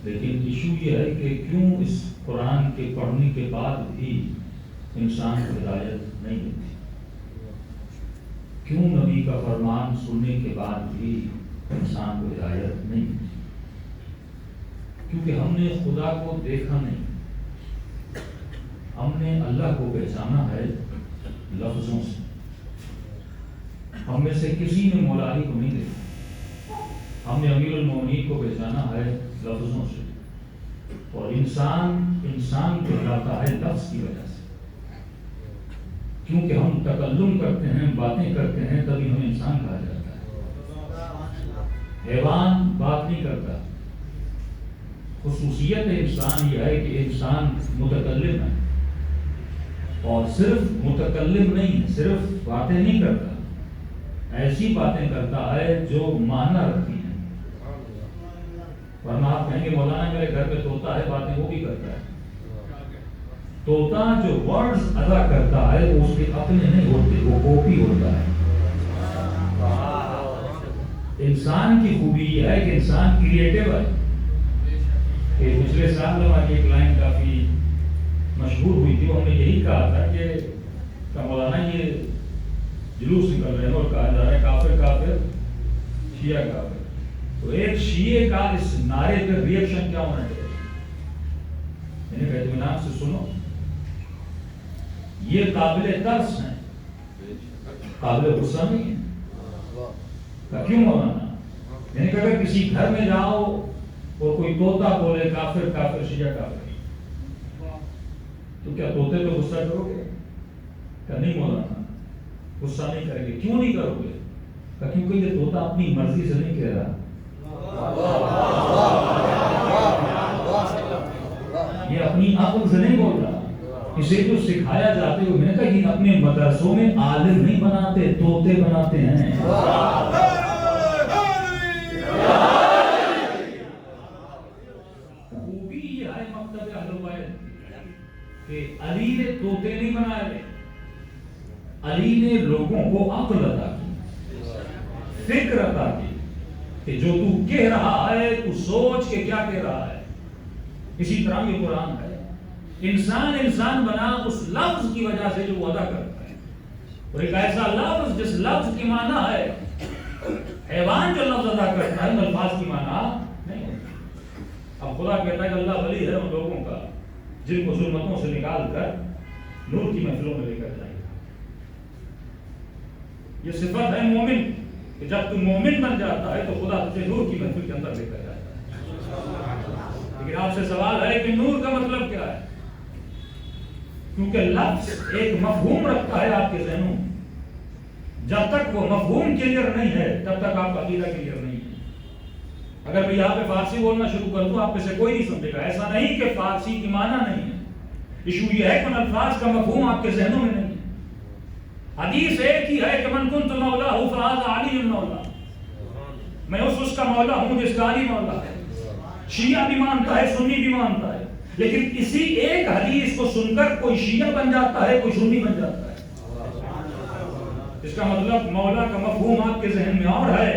لیکن ایشو یہ ہے کہ کیوں اس قرآن کے پڑھنے کے بعد بھی انسان کو ہدایت نہیں ملتی، کیوں نبی کا فرمان سننے کے بعد بھی انسان کو ہدایت نہیں ملتی؟ کیونکہ ہم نے خدا کو دیکھا نہیں، ہم نے اللہ کو پہچانا ہے لفظوں سے، ہم میں سے کسی نے مولا علی کو نہیں دیکھا، ہم نے امیر المومنین کو پہچانا ہے لفظوں سے، اور انسان کہلاتا ہے لفظ کی وجہ سے، کیونکہ ہم تکلم کرتے ہیں، باتیں کرتے ہیں، تبھی ہمیں انسان کہا جاتا ہے۔ حیوان بات نہیں کرتا، خصوصیت انسان یہ ہے کہ انسان متکلم ہے، اور صرف متکلم نہیں، صرف باتیں نہیں کرتا، ایسی باتیں کرتا ہے جو معنی رکھتی ہیں۔ ورنہ آپ کہیں گے مولانا میرے گھر میں طوطا ہے، باتیں وہ بھی کرتا ہے۔ طوطا جو ورڈز ادا کرتا ہے وہ اس کے اپنے نہیں ہوتے، وہ کاپی ہوتا ہے۔ انسان کی خوبی یہ ہے کہ انسان کریٹو ہے۔ کہ پچھلے سال ہماری ایک لائن کافی مشہور ہوئی تھی، ہم نے یہی کہا تھا کہ یہ جلوس نکل رہے ہیں اور کہا جا رہا ہے کافر کافر شیعہ کافر. تو ایک شیعہ کا اس نعرے پہ ریئیکشن کیا ہونا چاہیے؟ میں نے کہا اطمینان سے سنو، یہ قابل ترس ہیں، قابل غصہ نہیں ہے. کیوں مولانا؟ میں نے کہا اگر کسی گھر میں جاؤ اور کوئی طوطا بولے کافر کافر شیعہ کافر، تو کیا طوطے پہ غصہ کرو گے؟ کہ نہیں مولانا غصہ نہیں کریں گے. کیوں نہیں کرو گے؟ کیونکہ یہ طوطا اپنی مرضی سے نہیں کہہ رہا، یہ اپنی عقل سے نہیں بول رہا. اسے جو سکھایا جاتے ہوئے میں نے کہا یہ اپنے مدرسوں میں عالم نہیں بناتے، طوطے بناتے ہیں. خوبی یہ ہے مکتب اہل بیت کہ علی نے طوطے نہیں بنائے، علی نے لوگوں کو عقل عطا کی، فکر عطا کی کہ جو تو کہہ رہا ہے تو سوچ کے کیا کہہ رہا ہے. اسی طرح یہ قرآن ہے، انسان بنا اس لفظ کی وجہ سے جو وہ ادا کرتا ہے. اور ایک ایسا لفظ جس لفظ کی معنی ہے، حیوان جو لفظ ادا کرتا ہے الفاظ کی معنی نہیں ہوتی. اب خدا کہتا ہے کہ اللہ ولی ہے ان لوگوں کا جن کو ظلمتوں سے نکال کر نور کی محفلوں میں لے کر جائے گا. یہ صفت ہے مومن کہ جب تم مومن بن جاتا ہے تو خدا تجھے نور کی محفل کے اندر لے کر جاتا ہے. لیکن آپ سے سوال ہے کہ نور کا مطلب کیا ہے؟ کیونکہ لفظ ایک مفہوم رکھتا ہے آپ کے ذہنوں میں. جب تک وہ مفہوم کلیئر نہیں ہے تب تک آپ کا عقیدہ کلیئر نہیں ہے. اگر میں یہاں پہ فارسی بولنا شروع کر دوں آپ میں سے کوئی نہیں سمجھے گا. ایسا نہیں کہ فارسی کی معنی نہیں ہے، ایشو یہ ہے کہ ان الفاظ کا مفہوم آپ کے ذہنوں میں نہیں ہے. حدیث ایک ہی ہے کہ من کنت مولا فہذا علی مولا، میں اس کا مولا ہوں جس کا علی مولا ہے. شیعہ بھی مانتا ہے، سنی بھی مانتا ہے، لیکن اسی ایک حدیث کو سن کر کوئی شیعہ بن جاتا ہے، کوئی سنی بن جاتا ہے. اس کا مطلب مولا کا مفہوم آپ کے ذہن میں اور ہے،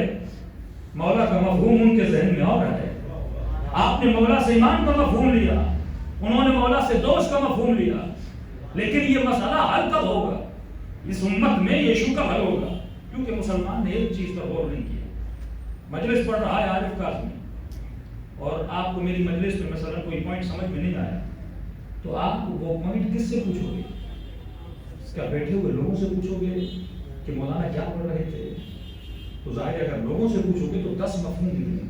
مولا کا مفہوم ان کے ذہن میں اور ہے. آپ نے مولا سے ایمان کا مفہوم لیا، انہوں نے مولا سے دوست کا مفہوم لیا. لیکن یہ مسئلہ حل کب ہوگا؟ اس امت میں یہ ایشو کب حل ہوگا؟ کیونکہ مسلمان نے ایک چیز پر غور نہیں کیا. مجلس پڑھ رہا ہے عارف کاظمی اور آپ کو میری مجلس میں مثلا کوئی پوائنٹ سمجھ میں نہیں آیا تو آپ وہ پوائنٹ کس سے پوچھو گے؟ کیا بیٹھے ہوئے لوگوں سے پوچھو گے کہ مولانا کیا پڑھ رہے تھے؟ تو ظاہر ہے اگر لوگوں سے پوچھو گے تو 10 مفہوم نکلیں گے.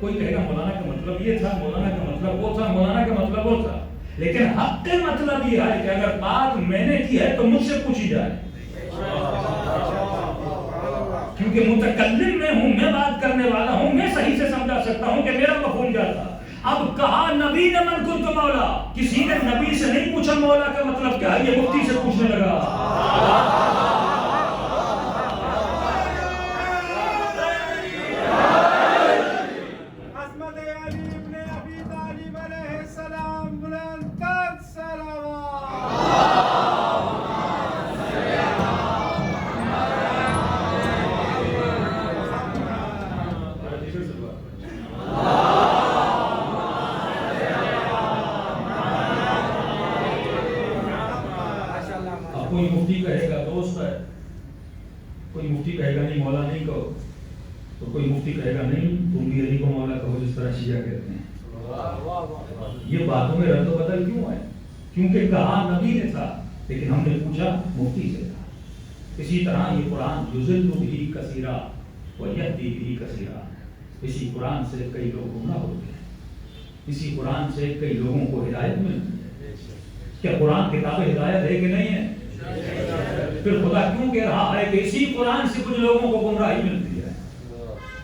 کوئی کہے گا مولانا کا مطلب یہ تھا، مولانا کا مطلب وہ تھا، مولانا کا مطلب وہ تھا. لیکن حق کا مطلب یہ ہے کہ اگر بات میں نے کی ہے تو مجھ سے پوچھی جائے، کیونکہ متکلم میں ہوں، میں بات کرنے والا ہوں، میں صحیح سے سمجھا سکتا ہوں کہ میرا مفہوم کیا تھا. اب کہا نبی نے من کنت مولا، کسی نے نبی سے نہیں پوچھا مولا کا مطلب کیا ہے، یہ مفتی سے پوچھنے لگا. کوئی مفتی کہے گا دوست ہے، کوئی مفتی کہے گا نہیں مولا نہیں کہو، تو کوئی مفتی کہے گا نہیں تم بھی علی کو مولا کہو جس طرح شیعہ کہتے ہیں. یہ باتوں میں رد و بدل کیوں ہے؟ کیونکہ کہا نبی نے تھا لیکن ہم نے پوچھا مفتی سے تھا. اسی طرح یہ قرآن یضل بہ کثیرا ویہدی بہ کثیرا، اسی قرآن سے کئی لوگ گمراہ ہوتے ہیں، اسی قرآن سے کئی لوگوں کو ہدایت ملتی ہے. کیا قرآن کتاب ہدایت ہے کہ نہیں ہے؟ پھر خدا کیوں کہہ رہا ہے کہ اسی قرآن سے کچھ لوگوں کو گمراہی ملتی ہے؟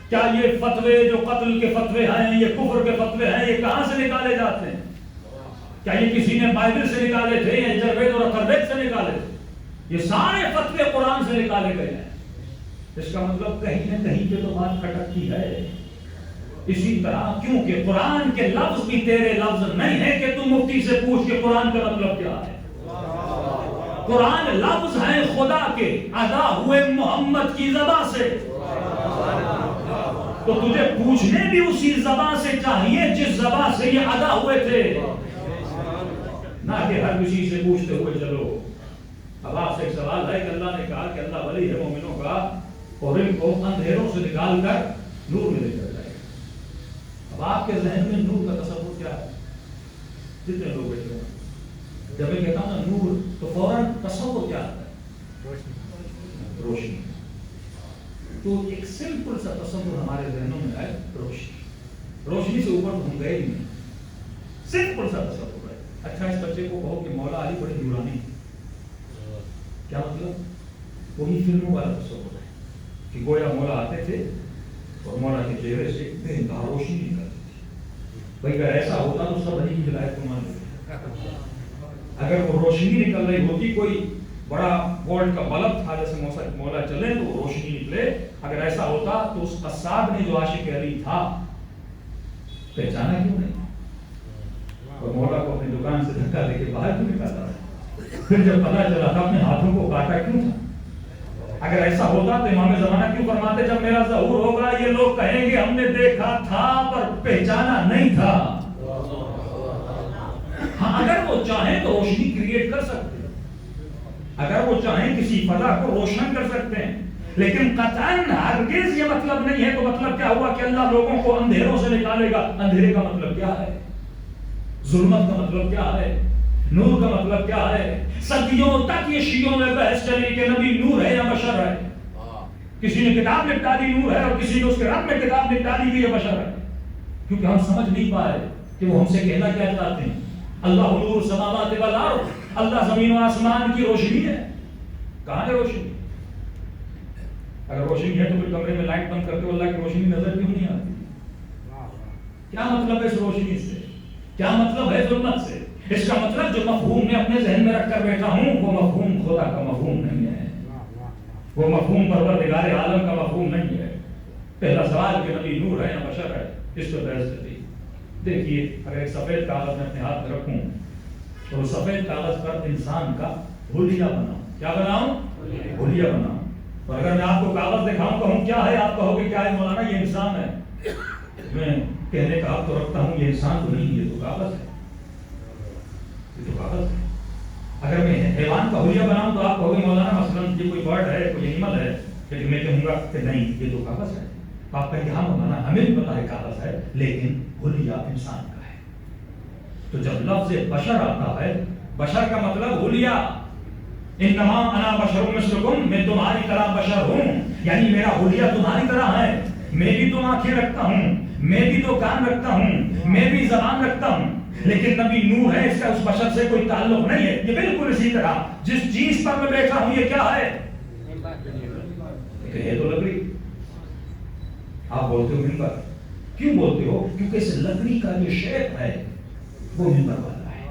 کیا یہ فتوے جو قتل کے فتوے ہیں، یہ کفر کے فتوے ہیں، یہ کہاں سے نکالے جاتے ہیں؟ کیا یہ کسی نے بائبل سے نکالے تھے یا جروید اور اثروید سے نکالے تھے؟ یہ سارے فتوے قرآن سے نکالے گئے ہیں. اس کا مطلب کہیں نہ کہیں پہ تو بات کھٹکتی ہے. اسی طرح کیونکہ قرآن کے لفظ بھی تیرے لفظ نہیں ہے کہ تم مفتی سے پوچھ کے قرآن کا مطلب کیا ہے. قرآن لفظ ہیں خدا کے ادا ہوئے محمد کی زبان سے، تو تجھے پوچھنے بھی اسی زبان سے چاہیے جس زبان سے یہ ادا ہوئے تھے. نہ کہ ہر کسی سے پوچھتے ہوئے چلو. اب آپ سے ایک سوال ہے کہ اللہ نے کہا کہ اللہ ولی ہے مومنوں کا اور ان کو اندھیروں سے نکال کر نور میں لے کر جائے گا. اب آپ کے ذہن میں نور کا تصور کیا ہے؟ جتنے لوگ بیٹھے ہیں جب میں کہتا ہوں نا نور تو فوراً تصور کیا آتا ہے؟ روشنی. تو ایک سمپل سا تصور ہمارے ذہنوں میں ہے روشنی. روشنی سے اوپر تو ہم گئے ہی نہیں. سمپل سا تصور ہے. اچھا اس بچے کو کہو کہ مولا علی بڑی نورانی، کیا مطلب؟ وہی فلموں والا تصور ہے کہ گویا مولا آتے تھے اور مولا کے چہرے سے اتنے انتہا روشنی نکلتی تھی. بھائی اگر ایسا ہوتا تو سب علی کی ہدایت کو مان لیتے. اگر وہ روشنی نکل رہی ہوتی، کوئی بڑا وولٹ کا بلب تھا جیسے مولا چلے تو روشنی نکلے، اگر ایسا ہوتا تو اس قصاب نے جو عاشق علی تھا پہچانا کیوں نہیں؟ اور مولا کو اپنی دکان سے دھکا دے کے باہر کیوں نکالا؟ پھر جب پتا چلا تھا اپنے ہاتھوں کو کاٹا کیوں تھا؟ اگر ایسا ہوتا تو امام زمانہ کیوں فرماتے جب میرا ظہور ہوگا یہ لوگ کہیں گے ہم نے دیکھا تھا پر پہچانا نہیں تھا. ہاں اگر وہ چاہیں تو روشنی کریٹ کر سکتے ہیں، اگر وہ چاہیں کسی فضا کو روشن کر سکتے ہیں، لیکن قطعاً ہرگز یہ مطلب نہیں ہے. تو مطلب کیا ہوا کہ اللہ لوگوں کو اندھیروں سے نکالے گا. اندھیرے کا مطلب کیا ہے؟ ظلمت کا مطلب کیا ہے؟ نور کا مطلب کیا ہے؟ صدیوں تک یہ شیعوں میں بحث چلی کہ نبی نور ہے یا بشر ہے. کسی نے کتاب نپٹا دی نور ہے اور کسی نے اس کے رب میں کتاب نپٹا دی یہ بشر ہے. کیونکہ ہم سمجھ نہیں پائے کہ وہ ہم سے کہنا کیا چاہتے ہیں. اللہ نور السماوات والارض، اللہ زمین و آسمان کی روشنی ہے. کہاں ہے روشنی؟ اگر روشنی ہے تو پھر کمرے میں لائٹ بند کرتے ہو اللہ کی روشنی نظر کیوں نہیں آتی؟ کیا مطلب ہے اس روشنی سے؟ کیا مطلب ہے ظلمت سے؟ اس کا مطلب جو مفہوم میں اپنے ذہن میں رکھ کر بیٹھا ہوں وہ مفہوم خدا کا مفہوم نہیں ہے، وہ مفہوم پروردگار عالم کا مفہوم نہیں ہے. پہلا سوال کہ نبی نور ہے یا بشر ہے، اس پہ بحث چلتی. دیکھیے اگر ایک سفید کاغذ میں اپنے ہاتھ میں رکھوں تو اس سفید کاغذ پر انسان کا حلیہ بناؤں. کیا بناؤں؟ حلیہ بناؤں. اور اگر میں آپ کو کاغذ دکھاؤں کہوں کیا ہے، آپ کہو گے کیا ہے مولانا؟ یہ انسان ہے. میں کہنے کا حق تو رکھتا ہوں یہ انسان تو نہیں، یہ تو کاغذ ہے، یہ تو کاغذ ہے. اگر میں حیوان کا حلیہ بناؤں تو آپ کہو گے مولانا مثلاً یہ کوئی برڈ ہے، کوئی اینیمل ہے، لیکن میں کہوں گا کہ نہیں یہ تو کاغذ ہے. آپ کہیں گے ہاں مولانا ہمیں بھی پتا ہے کاغذ ہے لیکن حلیہ انسان کا ہے. تو جب لفظ بشر آتا ہے، بشر کا مطلب حلیہ. انما انا بشر مثلکم، میں تمہاری طرح بشر ہوں، یعنی میرا حلیہ تمہاری طرح ہے. میں بھی تو آنکھیں رکھتا ہوں، میں بھی تو کان رکھتا ہوں، میں بھی زبان رکھتا ہوں، لیکن نبی نور ہے، اس کا اس بشر سے کوئی تعلق نہیں ہے. یہ بالکل اسی طرح جس چیز پر میں بیٹھا ہوں یہ کیا ہے؟ یہ تو لکڑی. آپ بولتے ہو منبر، کیوں بولتے ہو؟ کیونکہ اس لکڑی کا جو شیپ ہے وہ منبر والا ہے.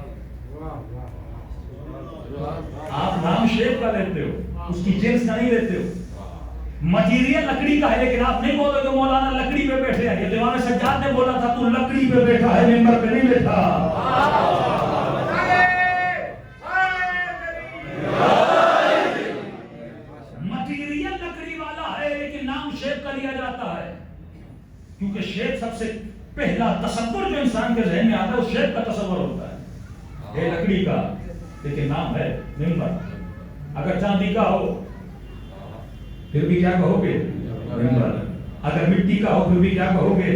آپ نام شیپ کا لیتے ہو، اس کی جنس کا نہیں لیتے ہو. مٹیریل لکڑی کا ہے، لیکن آپ نہیں بولتے کہ مولانا لکڑی پہ بیٹھے ہیں. یہ دیوان سجاد نے بولا تھا تو لکڑی پہ بیٹھا ہے، منبر پہ نہیں بیٹھا. مٹیریل لکڑی والا ہے لیکن نام شیپ کا لیا جاتا ہے، کیونکہ شیپ سب سے پہلا تصور جو انسان کے ذہن میں آتا ہے اس شیپ کا تصور ہوتا ہے. یہ لکڑی کا لیکن نام ہے منبر. اگر چاندی کا ہو پھر بھی کیا کہو گے؟ منبر. اگر مٹی کا ہو پھر بھی کیا کہو گے؟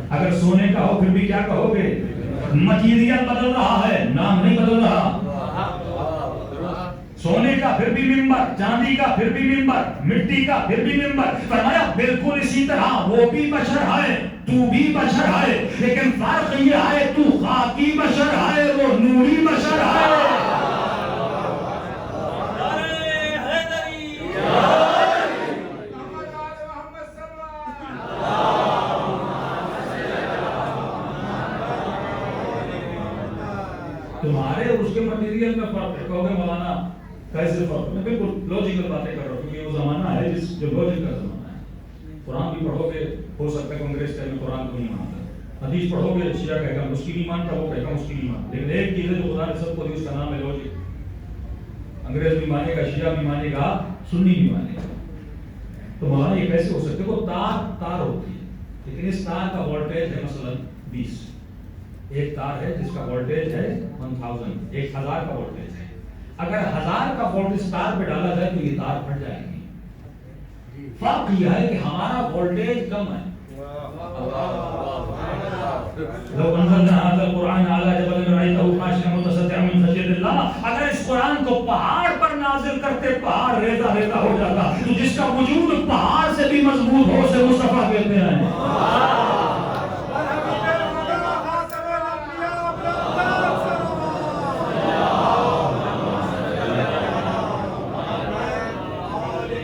اگر سونے کا ہو پھر بھی کیا کہو گے؟ مٹیریل بدل رہا ہے، نام نہیں بدل رہا. سونے کا پھر بھی منبر، چاندی کا پھر بھی منبر، مٹی کا پھر بھی منبر. فرمایا بالکل اسی طرح وہ بھی بشر ہے، تو بھی بشر ہے، لیکن فرق یہ ہے تو خاکی بشر ہے، وہ نوری بشر ہے. تمہارے اور اس کے مٹیریل میں فرق ہے. کہو گے مولانا کیسے فرق؟ میں بالکل لاجیکل باتیں کر رہا ہوں کیونکہ وہ زمانہ ہے جو لاجک کا زمانہ ہے. قرآن بھی پڑھو گے، ہو سکتا ہے کانگریس کا قرآن کو نہیں مانتا. حدیث پڑھو گے، شیعہ کہے گا اس کی نہیں مانتا، وہ کہے گا اس کی نہیں مانتا. لیکن ایک چیز ہے جو خدا نے سب کو دی، اس کا نام ہے لاجک. انگریز بھی مانے گا، شیعہ بھی مانے گا، سنی بھی مانے گا. تو مولانا یہ کیسے ہو سکتے؟ وہ تار ہوتی ہے لیکن اس تار کا وولٹیج ہے مثلا 20. ایک تار ہے جس کا وولٹیج ہے 1000، 1000 کا وولٹیج ہے. اگر 1000 کا وولٹیج تار پہ ڈالا جائے تو یہ تار پھٹ جائے گی. فرق یہ ہے کہ ہمارا وولٹیج کم ہے. لو انزلنا هذا القرآن على جبل لرأيته خاشعا متصدعا من خشية الله، اگر اس قرآن کو پہاڑ پر نازل کرتے پہاڑ ریزہ ریزہ ہو جاتا، تو جس کا وجود پہاڑ سے بھی مضبوط ہو سے مصطفیٰ کہتے ہیں.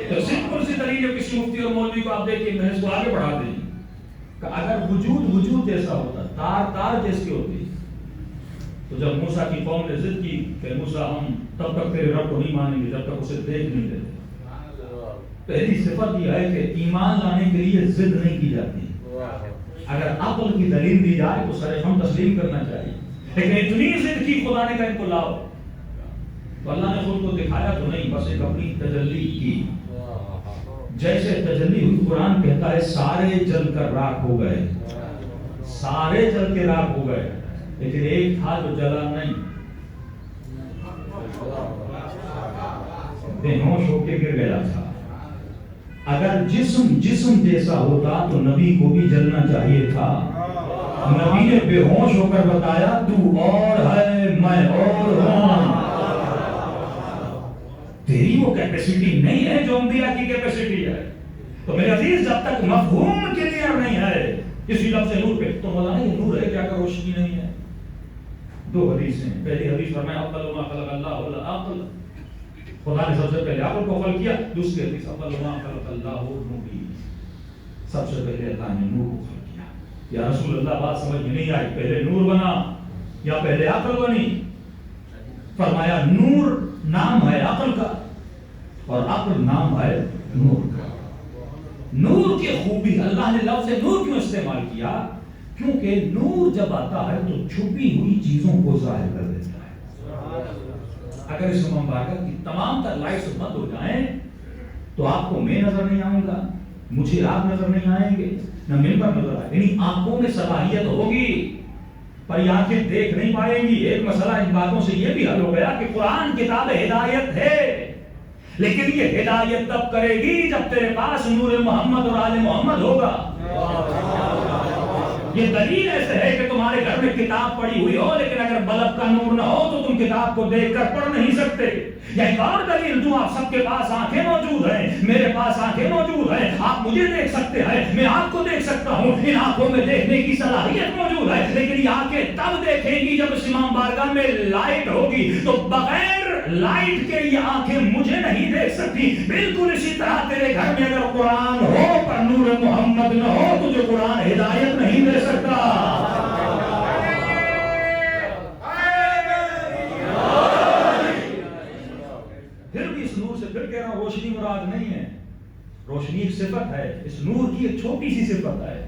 تو سمپل سی دلیل ہے کسی مفتی اور مولوی کو آپ دیکھیں میں اس کو آگے بڑھا دیں کہ اگر وجود جیسا ہوتا، تار جیسی ہوتی، تو جب موسیٰ کی قوم نے ضد کی کہ موسیٰ ہم تب تک تیرے رب کو نہیں مانیں گے جب تک اسے دیکھ نہیں لیتے. پہلی صفت یہ ہے کہ ایمان لانے کے لیے ضد نہیں کی جاتی. اگر عقل کی دلیل دی جائے تو سر ہم تسلیم کرنا چاہیے، لیکن اتنی ضد کی خدا نے کہا ان کو لاؤ، تو اللہ نے خود کو دکھایا تو نہیں، بس ایک اپنی تجلی کی. جیسے تجلی ہوئی قرآن کہتا ہے سارے جل کر راکھ ہو گئے، سارے جل کے راکھ ہو گئے، لیکن ایک تھا جو جلا نہیں، بے ہوش ہو کے گر گیا تھا. اگر جسم جیسا ہوتا تو نبی کو بھی جلنا چاہیے تھا. نبی نے بے ہوش ہو کر بتایا تو اور ہے میں اور ہوں. تیری وہ کیپیسٹی نہیں ہے جو انبیاء کی کیپیسٹی ہے. تو میرے عزیز جب تک مفہوم کلیئر نہیں ہے کسی لفظ نور پہ تو مولانا یہ نور ہے کیا کہ روشنی نہیں ہے. دو حدیثیں، پہلی حدیث فرمایا اول ما خلق اللہ العقل، خدا نے سب سے پہلے عقل کو خلق کیا. دوسری حدیث اول ما خلق اللہ النور، سب سے پہلے اللہ نے نور کو خلق کیا. یا رسول اللہ بات سمجھ میں نہیں آئی، پہلے نور بنا یا پہلے عقل بنی؟ فرمایا نور نام ہے عقل کا اور عقل نام ہے نور کا. نور کی خوبی، اللہ نے لفظ نور کیوں استعمال کیا؟ کیونکہ نور جب آتا ہے تو چھپی ہوئی چیزوں کو ظاہر کر دیتا ہے. اگر اس مبارکہ کی تمام تر لائٹس بند ہو جائیں تو آپ کو میں نظر نہیں آؤں گا، مجھے آپ نظر نہیں آئیں گے، نہ ممبر نظر آئے. یعنی آنکھوں میں صلاحیت ہوگی پر یہ آنکھیں دیکھ نہیں پائیں گی. ایک مسئلہ ان باتوں سے یہ بھی حل ہو گیا کہ قرآن کتاب ہدایت ہے، لیکن یہ ہدایت تب کرے گی جب تیرے پاس نور محمد اور آل محمد ہوگا. یہ دلیل ایسے ہے کہ تمہارے گھر میں کتاب پڑھی ہوئی ہو لیکن اگر بلب کا نور نہ ہو تو تم کتاب کو دیکھ کر پڑھ نہیں سکتے. یا ایک اور دلیل جو آپ سب کے پاس آنکھیں موجود ہیں، میرے پاس آنکھیں موجود ہیں، آپ مجھے دیکھ سکتے ہیں، میں آپ کو دیکھ سکتا ہوں، ان آنکھوں میں دیکھنے کی صلاحیت موجود ہے، لیکن یہ آنکھیں تب دیکھیں گی جب اس امام بارگاہ میں لائٹ ہوگی. تو بغیر لائٹ کے یہ آنکھیں مجھے نہیں دیکھ سکتی. بالکل اسی طرح تیرے گھر میں اگر قرآن ہو پر نور محمد نہ ہو تو جو قرآن ہدایت نہیں دے سکتا. پھر بھی اس نور سے پھر کہہ رہا ہوں روشنی مراد نہیں ہے، روشنی ایک صفت ہے، اس نور کی ایک چھوٹی سی صفت ہے.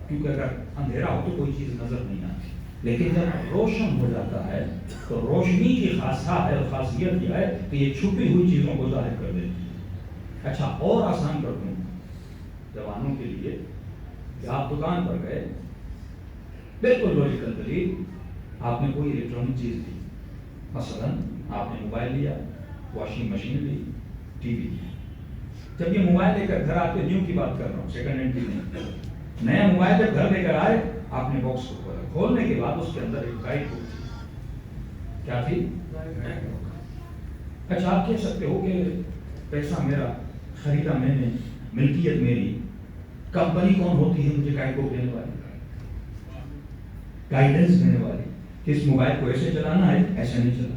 کیونکہ اگر اندھیرا ہو تو کوئی چیز نظر نہیں آتی، لیکن جب روشن ہو جاتا ہے تو روشنی کی خاصیت یہ ہے کہ یہ چھپی ہوئی چیزوں کو ظاہر کر دیتی ہے. اچھا اور آسان کر دوں جوانوں کے لیے کہ آپ دکان پر گئے، بالکل لوجیکل دلیل، آپ نے کوئی الیکٹرانک چیز لی، مثلا آپ نے موبائل لیا، واشنگ مشین لی، ٹی وی لیا. جب یہ موبائل لے کر گھر آتے، نیو کی بات کر رہا ہوں، سیکنڈ ہینڈ کی نہیں، نیا موبائل جب گھر لے کر آئے آپ نے باکس کو کھولا، کھولنے کے بعد اس کے اندر ایک گائیڈ بک تھی. کیا تھی؟ اچھا آپ کہہ سکتے ہو کہ پیسہ میرا، خریدا میں نے، ملکیت میری، کمپنی کون ہوتی ہے مجھے گائیڈ بک دینے والی، گائیڈنس دینے والی کہ اس موبائل کو ایسے چلانا ہے، ایسے نہیں چلانا.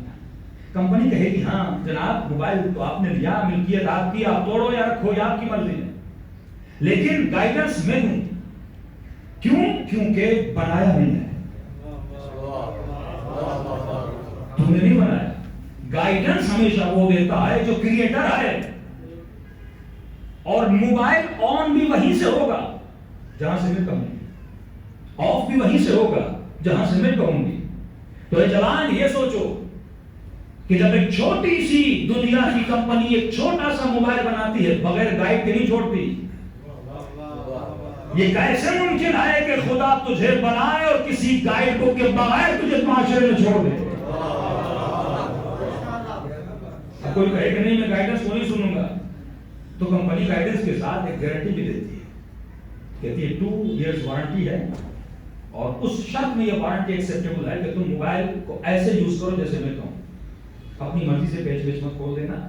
کمپنی کہے گی ہاں جناب موبائل تو آپ نے لیا، ملکیت آپ کی، آپ توڑو یا رکھو یا آپ کی مرضی ہے، لیکن گائیڈنس میں ہوں. کیوں؟ کیونکہ بنایا نہیں ہے، تم نے نہیں بنایا. گائیڈنس ہمیشہ وہ دیتا ہے جو کریٹر ہے، اور موبائل آن بھی وہیں سے ہوگا جہاں سے میں کہوں گی، آف بھی وہیں سے ہوگا جہاں سے میں کہوں گی. تو اے جوان یہ سوچو کہ جب ایک چھوٹی سی دنیا کی کمپنی ایک چھوٹا سا موبائل بناتی ہے بغیر گائیڈ کے نہیں چھوڑتی. یہ کیسے ممکن ہے کہ خدا تجھے بنائے اور کسی گائیڈ بک کے بغیر تجھے معاشرے میں چھوڑ دے؟ اب کوئی کہے کہ نہیں میں گائیڈنس کو نہیں سنوں گا، تو کمپنی گائیڈنس کے ساتھ ایک گارنٹی بھی دیتی ہے، کہتی ہے 2 ایئرز وارنٹی ہے، اور اس شرط میں یہ وارنٹی ایکسیپٹیبل ہے کہ تم موبائل کو ایسے یوز کرو جیسے میں کہوں، اپنی مرضی سے پیچ پیچ مت کھول دینا،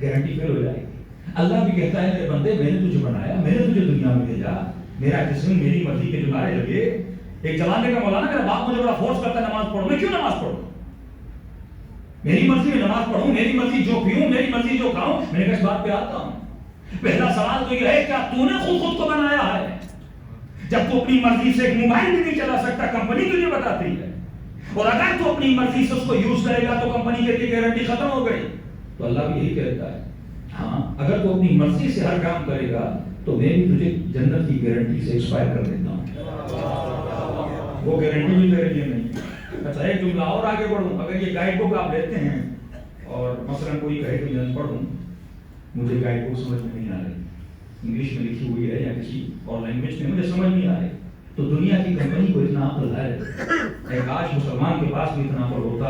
گارنٹی فیل ہو جائے گی۔ اللہ بھی کہتا ہے میرے بندے میں نے تجھے بنایا، میں نے تجھے دنیا میں بھیجا، میرا جسم میری مرضی کے جمارے لگے۔ ایک جوان کا مولانا میرا باپ مجھے بڑا فورس کرتا ہے نماز پڑھو، میں کیوں نماز پڑھوں؟ میری مرضی میں نماز پڑھوں، میری مرضی جو پیوں، میری مرضی جو کھاؤں۔ میں نے کہا اس بات پہ آتا ہوں، پہلا سوال تو یہ ہے کیا تو نے خود کو بنایا ہے؟ جب تو اپنی مرضی سے ایک موبائل بھی نہیں چلا سکتا، کمپنی تجھے بتاتی ہے، اور اگر تو اپنی مرضی سے اس کو یوز کرے گا تو کمپنی کہتی ہے گارنٹی ختم ہو گئی۔ تو اللہ بھی یہی کہتا ہے ہاں اگر تو اپنی مرضی سے ہر کام کرے گا تو میں بھی تجھے جنت کی گارنٹی سے ایکسپائر کر دیتا ہوں، وہ گارنٹی بھی تیرے لیے نہیں۔ اچھا ایک جملہ اور آگے بڑھوں، اگر یہ گائیڈ بک آپ لیتے ہیں اور مثلا کوئی کہے کہ میں پڑھوں، مجھے گائیڈ بک سمجھ میں نہیں آ رہی، انگلش میں لکھی ہوئی ہے یا کسی اور لینگویج میں مجھے سمجھ نہیں آ رہی، تو دنیا کی کمپنی کو اتنا عقل ہے، کاش مسلمان کے پاس بھی اتنا عقل ہوتا،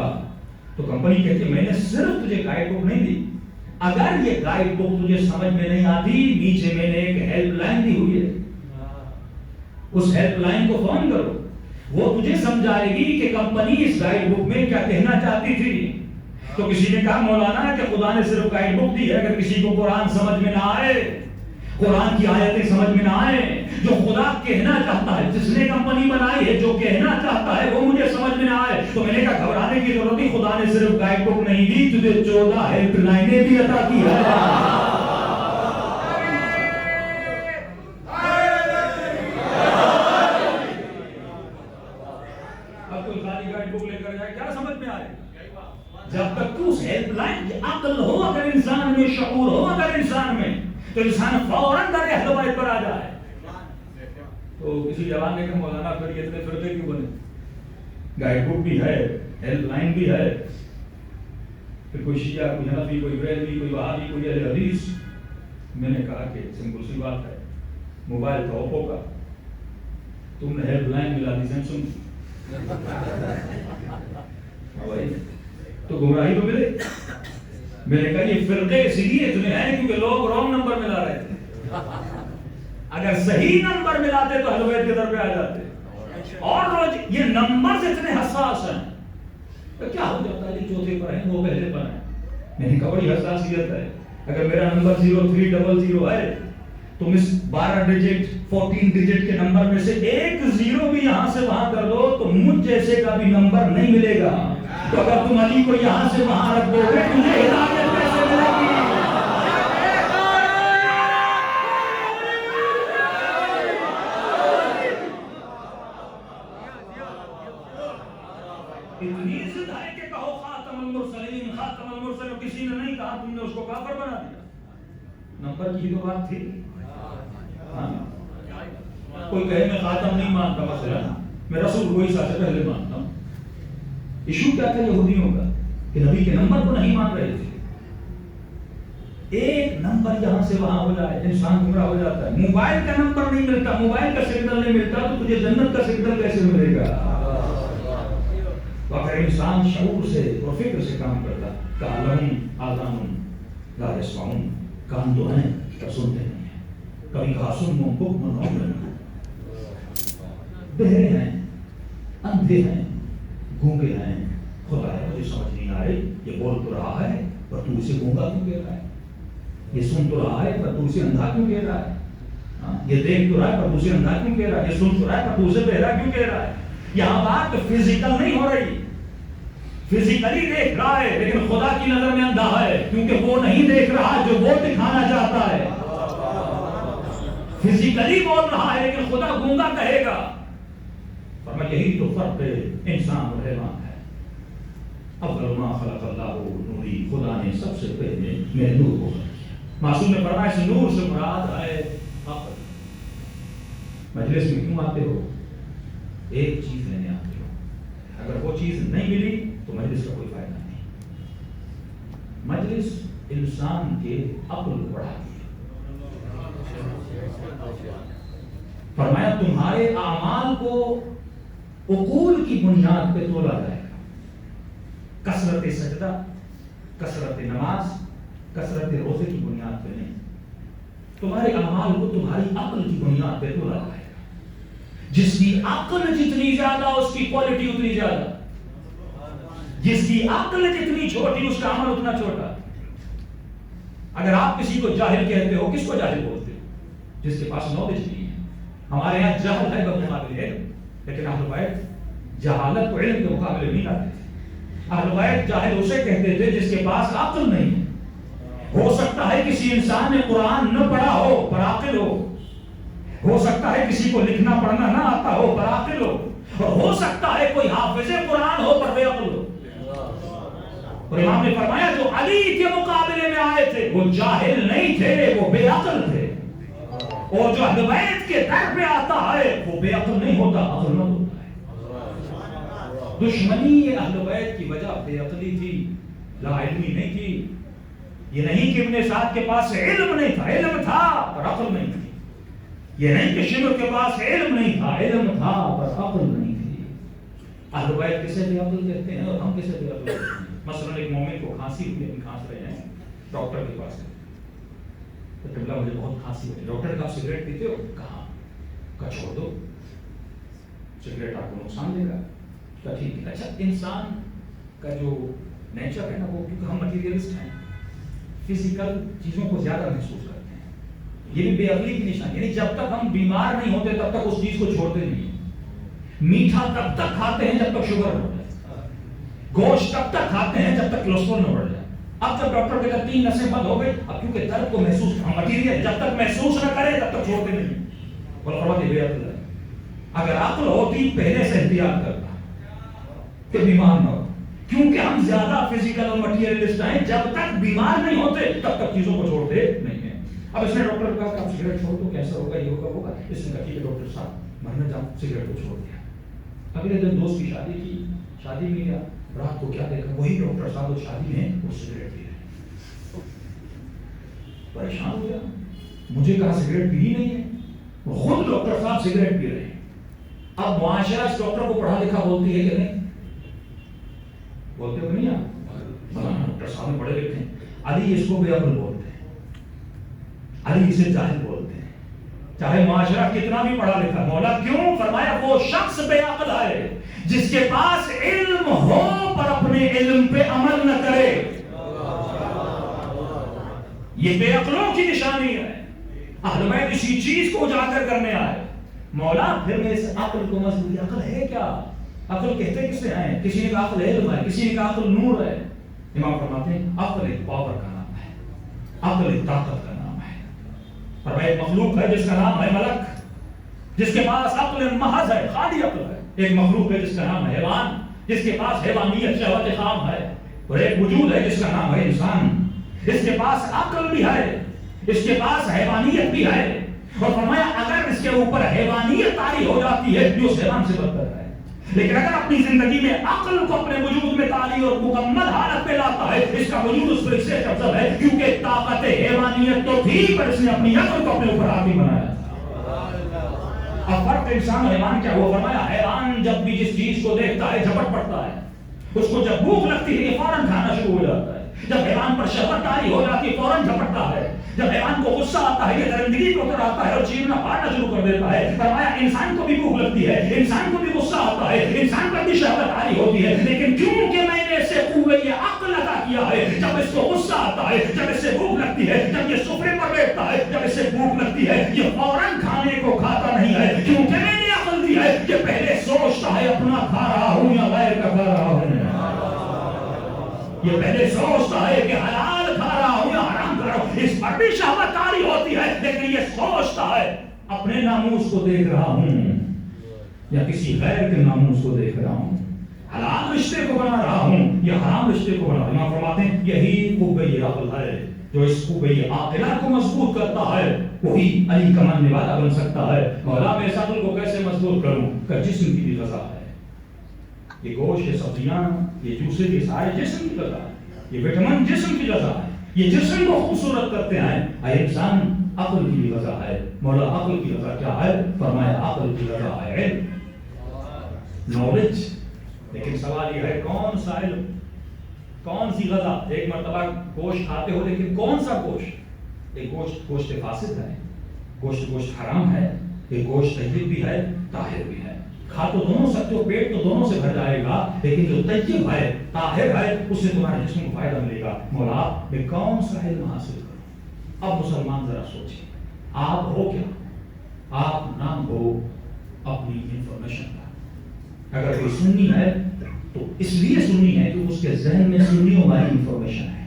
تو کمپنی کہتی ہے میں نے صرف تجھے گائیڈ بک نہیں دی، اگر یہ گائیڈ بک تجھے سمجھ میں نہیں آتی، نیچے میں نے ایک ہیلپ لائن دی ہوئی ہے، اس ہیلپ لائن کو فون کرو، وہ تجھے سمجھائے گی کہ کمپنی اس گائیڈ بک میں کیا کہنا چاہتی تھی۔ تو کسی نے کہا مولانا کہ خدا نے صرف گائیڈ بک دی ہے، اگر کسی کو قرآن سمجھ میں نہ آئے، قرآن کی آیتیں سمجھ میں نہ آئے، جو خدا کہنا چاہتا ہے، جس نے کمپنی بنائی ہے جو کہنا چاہتا ہے وہ مجھے سمجھ میں نہ آئے، تو میں نے کہا گھبرانے کی ضرورت نہیں، خدا نے صرف گائیڈ بک نہیں دی، تجھے 14 ہیلپ لائنیں بھی عطا کی ہے۔ اب کوئی خالی گائیڈ بک لے کر جائے کیا سمجھ میں آئے؟ جب تک تو اس ہیلپ لائن کی عقل ہو اگر انسان میں، شعور ہو اگر انسان میں، تو انسان فوراً در اہل بیت پر آ جائے۔ تو کسی جوان نے کہا مولانا پھر یہ اتنے فرقے کیوں بنے؟ گائیڈ بک بھی ہے، ہیلپ لائن بھی ہے، پھر کوئی شیعہ، کوئی حنفی، کوئی بریلوی، کوئی وہابی، کوئی اہل حدیث۔ میں نے کہا کہ سمپل سی بات ہے، موبائل تھا اوپو کا، تم نے ہیلپ لائن ملا دی سیمسنگ کی، تو گمراہی تو ملے۔ میں نے کہا یہ فرقے اس لیے اتنے ہیں کیونکہ لوگ رانگ نمبر ملا رہے تھے، اگر صحیح نمبر ملاتے تو اہل بیت کے در پہ آ جاتے، اور لوگ یہ نمبر سے اتنے حساس ہیں، تو کیا ہو جاتا ہے چوتھے پر ہیں وہ پہلے پر ہیں۔ میں نے کہا بڑی حساسیت ہے، اگر میرا نمبر 0300 ہے تو اس 12 ڈیجٹ 14 ڈیجٹ کے نمبر میں سے ایک زیرو بھی یہاں سے وہاں کر دو تو مجھ جیسے کا بھی نمبر نہیں ملے گا، تو اگر تم علی کو یہاں سے وہاں رکھ دو گے تجھے ہدایت کیسے ملے گی؟ اتنی ضد ہے کہ کہو خاتم المرسلین، خاتم المرسلین، کسی نے نہیں کہا، تم نے اس کو کافر بنا دیا۔ نمبر کی تو بات تھی، کوئی کہے میں خاتم نہیں مانتا، مثلا میں رسول کو عیسیٰ سے پہلے مانتا ہوں۔ ایشو کیا تھا یہودیوں کا کہ نبی کے نمبر کو نہیں مان رہے تھے، ایک نمبر یہاں سے وہاں ہو جائے انسان گمراہ ہو جاتا ہے۔ موبائل کا نمبر نہیں ملتا، موبائل کا سگنل نہیں ملتا تو تجھے جنت کا سگنل کیسے ملے گا؟ اگر انسان شعور سے اور فکر سے کام کرتا، کالم آذان لا یسمعون، کان تو ہیں پر سنتے نہیں ہیں، کبھی خاصم بکم عمیا، بہرے ہیں، اندھے ہیں، گونگے ہیں، خدا ہے مجھے سمجھ نہیں آ رہی، یہ بول تو رہا ہے پر تو اسے گونگا کیوں کہہ رہا ہے، یہ سن تو رہا ہے پر تو اسے اندھا کیوں کہہ رہا ہے، یہ دیکھ تو رہا ہے پر تو اسے اندھا کیوں کہہ رہا ہے، یہ سن تو رہا ہے پر تو اسے بہرا کیوں کہہ رہا ہے۔ یہاں بات فزیکل نہیں ہو رہی، فزیکلی دیکھ رہا ہے لیکن خدا کی نظر میں اندھا ہے، کیونکہ وہ نہیں دیکھ رہا جو وہ دکھانا چاہتا ہے۔ فزیکلی بول رہا ہے لیکن خدا گونگا کہے گا۔ فرمایا یہی تو فرق انسان اور حیوان ہے۔ اول ما خلق اللہ نوری، خدا نے سب سے پہلے میرے نور کو خلق کیا۔ معصوم نے فرمایا اس نور سے مراد ہے عقل۔ مجلس میں کیوں آتے ہو؟ ایک چیز لینے آتے ہو، اگر وہ چیز نہیں ملی تو مجلس کا کوئی فائدہ نہیں۔ مجلس انسان کے عقل کو بڑھاتی ہے۔ فرمایا تمہارے اعمال کو عقول کی بنیاد پہ تولا جائے گا، کثرت سجدہ، کثرت نماز، کثرت روزے کی بنیاد پہ نہیں، تمہارے اعمال کو تمہاری عقل کی بنیاد پہ تولا جائے گا۔ جس کی عقل جتنی زیادہ اس کی کوالٹی اتنی زیادہ، جس کی عقل جتنی چھوٹی اس کا عمل اتنا چھوٹا۔ اگر آپ کسی کو جاہل کہتے ہو، کس کو جاہل بولتے ہو؟ جس کے پاس نالج نہیں ہے۔ ہمارے یہاں جہل ہے بمقابل علم، لیکن اہل بیت جہالت کو علم کے مقابلے نہیں لاتے تھے۔ اہل بیت جاہل اسے کہتے تھے جس کے پاس عقل نہیں ہے۔ ہو سکتا ہے کسی انسان نے قرآن نہ پڑھا ہو پر عاقل ہو سکتا ہے کسی کو لکھنا پڑھنا نہ آتا ہو پر عاقل اور ہو سکتا ہے کوئی حافظ قرآن ہو پر بے عقل ہو۔ اور امام نے فرمایا جو علی کے مقابلے میں آئے تھے وہ جاہل نہیں تھے، وہ بے عقل تھے، اور جو اہل بیت کے در پہ آتا ہے وہ بے عقل نہیں ہوتا، عقل مند ہوتا ہے۔ دشمنی اہل بیت کی وجہ بے عقلی تھی، لا علمی نہیں تھی۔ یہ نہیں کہ ابن سعد کے پاس علم نہیں تھا، علم تھا پر عقل نہیں تھی۔ یہ نہیں کہ شمر کے پاس علم نہیں تھا، علم تھا پر عقل نہیں تھی۔ اہل بیت کسے بے عقل کہتے ہیں اور ہم کسے بے عقل کہتے ہیں؟ مثلا ایک مومن کو کھانسی ہوئی، کھانس رہے ہیں، ڈاکٹر کے پاس گئے، تو قبلہ مجھے بہت کھانسی ہوئی، ڈاکٹر کا سگریٹ پیتے ہو؟ کہا چھوڑ دو، سگریٹ آپ کو نقصان دے گا۔ کہا ٹھیک ہے۔ اچھا انسان کا جو نیچر ہے نا، وہ کیونکہ ہم مٹیریلسٹ ہیں، فزیکل چیزوں کو زیادہ محسوس کرتے ہیں، یہ بھی بے عقلی کی نشانی، یعنی جب تک ہم بیمار نہیں ہوتے تب تک اس چیز کو چھوڑتے نہیں۔ میٹھا تب تک کھاتے ہیں جب تک شوگر نہ بڑھ جائے، گوشت تب تک کھاتے ہیں جب تک کولیسٹرول نہ بڑھ جائے۔ اب جب ڈاکٹر کہتا ہے 3 نسیں بند ہو گئی، اب کیونکہ درد کو محسوس مٹیریل جب تک محسوس نہ کرے تب تک چھوڑتے نہیں۔ اور فرماتے بے عقل ہے۔ اگر عقل ہوتی پہلے سے احتیاط کرتا کہ بیمار نہ ہو، کیونکہ ہم زیادہ فزیکل اور مٹیریلسٹ ہیں، جب تک بیمار نہیں ہوتے تب تک چیزوں کو چھوڑتے نہیں ہیں۔ اب اس نے ڈاکٹر کہا کہ آپ سگریٹ چھوڑ دو، کیسا ہوگا، یہ ہوگا، ہوگا۔ اس نے کہا ٹھیک ہے ڈاکٹر صاحب، میں نے سگریٹ کو چھوڑ دیا۔ اگلے دن دوست کی شادی کی، شادی میں گیا، رات کو کیا دیکھا، وہی ڈاکٹر صاحب اس شادی میں وہ سگریٹ پی رہے۔ پریشان ہو گیا، مجھے کہا سگریٹ پی نہیں ہے، وہ خود ڈاکٹر صاحب سگریٹ پی رہے ہیں۔ اب معاشرہ اس ڈاکٹر کو پڑھا لکھا بولتی ہے کہ نہیں؟ بولتے ہو نہیں آپ؟ ڈاکٹر صاحب میں پڑھے لکھے ہیں۔ علی اس کو بے عقل بولتے ہیں، علی اسے جاہل بولتے ہیں، چاہے معاشرہ کتنا بھی پڑھا لکھا۔ مولا کیوں؟ فرمایا وہ شخص بے عقل ہے جس کے پاس علم ہو پر اپنے علم پہ عمل نہ کرے، یہ بے عقلوں کی نشانی ہے۔ اہل بیت اسی چیز کو اجاگر کرنے آئے۔ مولا پھر میں اس عقل کو مضبوطی، عقل ہے کیا؟ عقل کہتے کسے ہیں؟ کسی نے کہا عقل علم ہے، کسی نے کہا عقل نور ہے۔ امام فرماتے ہیں عقل ایک پاور کا نام ہے، عقل ایک طاقت کا نام ہے۔ فرمایا ایک مخلوق ہے جس کا نام ہے ملک، جس کے پاس عقل محض ہے، خالی عقل ہے۔ ایک مخلوق ہے جس کا نام ہے حیوان، جس کے پاس حیوانیت شہوت خام ہے، اور ایک وجود ہے جس کا نام ہے انسان، اس کے پاس عقل بھی ہے، اس کے پاس حیوانیت بھی ہے۔ اور فرمایا اگر اس کے اوپر حیوانیت طاری ہو جاتی ہے تو اس حیوان سے بدتر ہے، لیکن اگر اپنی زندگی میں عقل کو اپنے وجود میں طاری اور مکمل حالت پہ لاتا ہے، اس کا وجود اس پر اس سے افضل ہے، کیونکہ طاقت حیوانیت تو تھی پر اس نے اپنی عقل کو اپنے اوپر حاوی بنایا۔ اب فرق انسان اور حیوان کیا ہوا؟ فرمایا حیوان جب بھی جس چیز کو دیکھتا ہے جھپٹ پڑتا ہے، اس کو جب بھوک لگتی ہے یہ فوراً کھانا شروع ہو جاتا ہے، جب حیوان پر شہوت طاری ہو جاتی ہے فوراً جھپٹتا ہے، جب حیوان کو غصہ آتا ہے یہ درندگی کو اتر آتا ہے اور چیرنا پھاڑنا شروع کر دیتا ہے۔ فرمایا انسان کو بھی بھوک لگتی ہے، انسان کو بھی غصہ آتا ہے، انسان پر بھی شہوت طاری ہوتی ہے، لیکن کیونکہ میں نے اسے قوت عقل عطا کیا ہے، جب اس کو غصہ آتا ہے، جب اس سے بھوک لگتی ہے، جب یہ سفرے پر بیٹھتا ہے، جب اس سے بھوک لگتی ہے، یہ فوراً کھانے کو کھاتا نہیں ہے، کیونکہ میں نے عقل دی ہے کہ پہلے سوچتا ہے اپنا کھا رہا ہوں یا غیر کا کھا رہا ہوں، یہ پہلے سوچتا ہے کہ حلال کھا رہا ہوں یا حرام کھا رہا ہوں، اس پر بھی شہوت طاری ہوتی ہے، لیکن یہ سوچتا ہے اپنے ناموس کو دیکھ رہا ہوں یا کسی غیر کے ناموس کو دیکھ رہا ہوں، حلال رشتے کو بنا رہا ہوں یا حرام رشتے کو بنا رہا ہوں۔ امام فرماتے ہیں یہی قوت عقل ہے جو اس قوت عاقلہ کو مضبوط کرتا ہے، وہی علی کا ماننے والا بن سکتا ہے۔ مولا میں اس عقل کو کیسے مضبوط کروں کہ جسم کی بھی غذا ہے، یہ گوشت، یہ سبزیاں، یہ جوسے، یہ سارے جسم کی غذا ہے، یہ وٹامن جسم کی غذا ہے، یہ جسم کو خوبصورت کرتے ہیں۔ اے انسان عقل کی غذا ہے. مولا عقل کی غذا کیا ہے؟ فرمایا عقل کی غذا ہے علم، نالج. لیکن سوال یہ ہے کون سا علم، کون سی غذا؟ ایک مرتبہ گوشت کھاتے ہو لیکن کون سا گوشت؟ ایک گوشت فاسد ہے، گوشت حرام ہے، ایک گوشت طیب بھی ہے طاہر بھی ہے. کھا تو دونوں سکتے ہو، پیٹ تو دونوں سے بھر جائے گا، لیکن جو طیب ہے طاہر ہے اس سے تمہارے جسم کو فائدہ ملے گا. مولا میں کون سا علم حاصل کروں؟ اب مسلمان ذرا سوچیں، آپ ہو کیا؟ آپ نام ہو اپنی انفارمیشن کا. اگر کوئی سنی ہے تو اس لیے سنی ہے کہ اس کے ذہن میں سنیوں والی انفارمیشن ہے.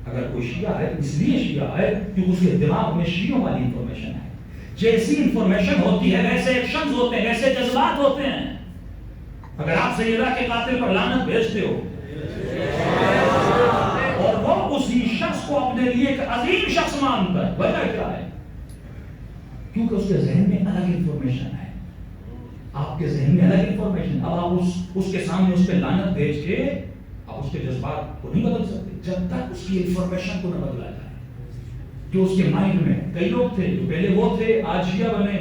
اگر کوئی شیعہ ہے اس لیے شیعہ ہے کہ اس کے دماغ میں شیعوں والی انفارمیشن ہے. جیسی انفارمیشن ہوتی ہے ویسے ایکشنز ہوتے ہیں، ویسے جذبات ہوتے ہیں. اگر آپ سیدہ کے قاتل پر لعنت بھیجتے ہو اور وہ اسی شخص کو اپنے لیے ایک عظیم شخص مانتا ہے، وجہ کیا ہے؟ کیونکہ اس کے ذہن میں الگ انفارمیشن ہے، آپ کے ذہن میں الگ انفارمیشن. اب آپ اس کے سامنے اس پہ لعنت بھیج کے آپ اس کے جذبات کو نہیں بدل سکتے جب تک اس کی انفارمیشن کو نہ بدلا جائے. جو اس کے مائنڈ میں کئی لوگ تھے جو پہلے وہ تھے آج شیعہ بنے،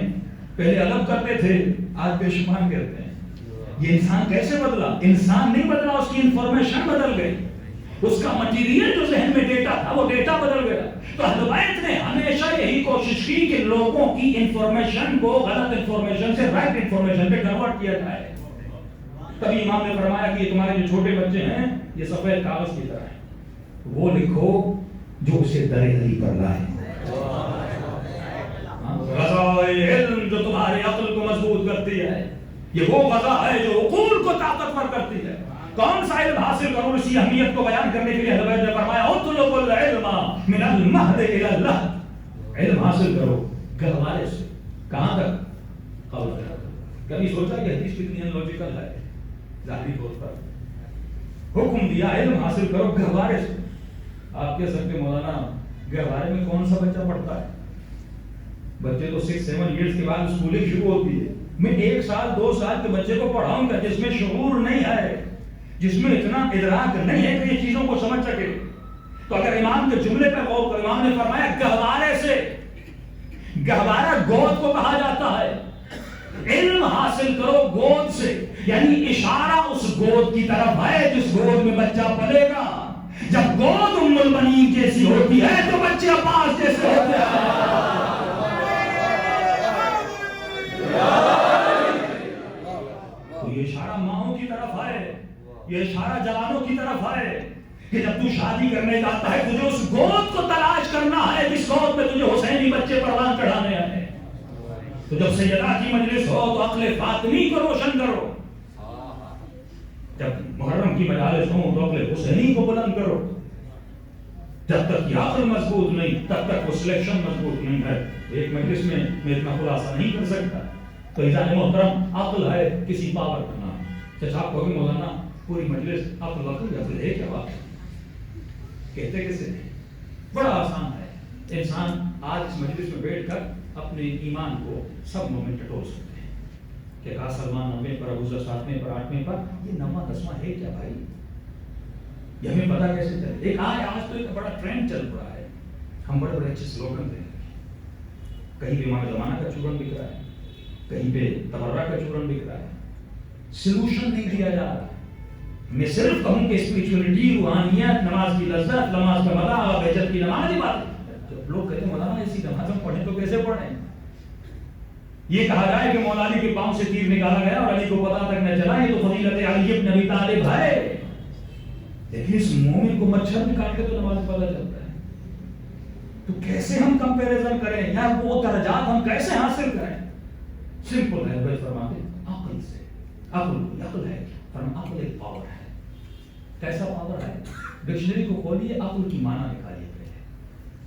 پہلے الگ کرتے تھے آج بے شمار کرتے ہیں. یہ انسان کیسے بدلا؟ انسان نہیں بدلا، اس کی انفارمیشن بدل گئی، اس کا مٹیریل جو ذہن میں ڈیٹا تھا وہ ڈیٹا بدل گیا. تو اہل بیت نے ہمیشہ یہی کوشش کی کہ لوگوں کی انفارمیشن کو غلط انفارمیشن سے رائٹ انفارمیشن پہ کنورٹ کیا جائے. تبھی امام نے فرمایا کہ یہ تمہارے جو چھوٹے بچے ہیں یہ سفید کاغذ کی طرح ہے، وہ لکھو جو اسے در علی پر لائے. غذائے علم جو تمہارے عقل کو مضبوط کرتی ہے، یہ وہ غذا ہے جو عقول کو طاقتور کرتی ہے. کون سا علم حاصل کروں؟ اسی اہمیت کو بیان کرنے کے لیے اہل بیت نے فرمایا اطلبوا العلم من المہد الى اللحد. علم حاصل کرو گہوارے سے. کہاں تک؟ قبر تک. کبھی سوچا کہ حدیث کتنی انلوجیکل ہے؟ ظاہری طور پر حکم دیا علم حاصل کرو گہوارے سے. آپ کہہ سکتے مولانا گہوارے میں کون سا بچہ پڑھتا ہے؟ بچے تو 6-7 ایئرز کے بعد اسکولنگ شروع ہوتی ہے. میں 1 سال 2 سال کے بچے کو پڑھاؤں گا جس میں شعور نہیں ہے، جس میں اتنا ادراک نہیں ہے کہ یہ چیزوں کو سمجھ سکے. تو اگر امام کے جملے پر غور کرو، امام نے فرمایا گہوارے سے. گہوارہ گود کو کہا جاتا ہے. علم حاصل کرو گود سے، یعنی اشارہ اس گود کی طرف ہے جس گود میں بچہ پلے گا. جب گود ام البنین جیسی ہوتی ہے تو بچے عباس جیسے ہوتے ہیں. تو یہ اشارہ ماؤں کی طرف ہے، یہ اشارہ جوانوں کی طرف ہے کہ جب تو شادی کرنے جاتا ہے تجھے اس گود کو تلاش کرنا ہے جس گود میں تجھے حسینی بچے پروان چڑھانے آئے. تو جب سیدہ کی مجلس ہو تو عقل فاطمی کو روشن کرو، جب محرم کی مجالس ہوں تو عقل حسینی کو بلند کرو. جب تک یہ عقل مضبوط نہیں تب تک وہ سلیکشن مضبوط نہیں ہے. ایک مجلس میں اتنا خلاصہ نہیں کر سکتا. تو عزیزان محترم عقل ہے کسی پاور کا نام. جیسا آپ کہو گے مولانا پوری مجلس عقل ہے کیا بات ہے؟ کہتے کیسے نہیں؟ بڑا آسان ہے. انسان آج اس مجلس میں بیٹھ کر اپنے ایمان کو سب مومنٹ ٹٹول سکتے ہیں کہ کہا سلمان 90 پر، ابو ذر 7ویں پر، 8ویں پر. یہ 9واں 10واں ہے کیا بھائی؟ یہ ہمیں پتا کیسے چلے؟ ایک آج تو ایک بڑا ٹرینڈ چل رہا ہے. ہم بڑے بڑے اچھے سلوگن دیں گے، کہیں پہ امام زمانہ کا چورن بک رہا ہے، کہیں پہ تبرہ کا چورن بک رہا ہے. سلوشن نہیں دیا جا رہا. میں صرف کہوں کہ اسپریچولیٹی، روحانیت، نماز کی لذت، نماز کا مزہ، بہجت کی نماز ہی بات. جب لوگ کہتے ہیں مولانا ایسی نماز ہم پڑھیں تو کیسے پڑھیں؟ یہ کہا جائے کہ مولا علی کے پاؤں سے تیر نکالا گیا اور علی کو پتہ تک نہ چلا، یہ تو فضیلت علی بن ابی طالب ہے. لیکن اس مومن کو مچھر نکال کے تو نماز پتہ چلتا ہے. تو کیسے ہم کمپیریزن کریں یا وہ درجات ہم کیسے حاصل کریں؟ سمپل ہے. بھائی فرماتے عقل سے. عقل ہے فرما عقل ایک پاور ہے. کیسا پاور ہے؟ ڈکشنری کو کھولیے، عقل کی معنی نکالیے.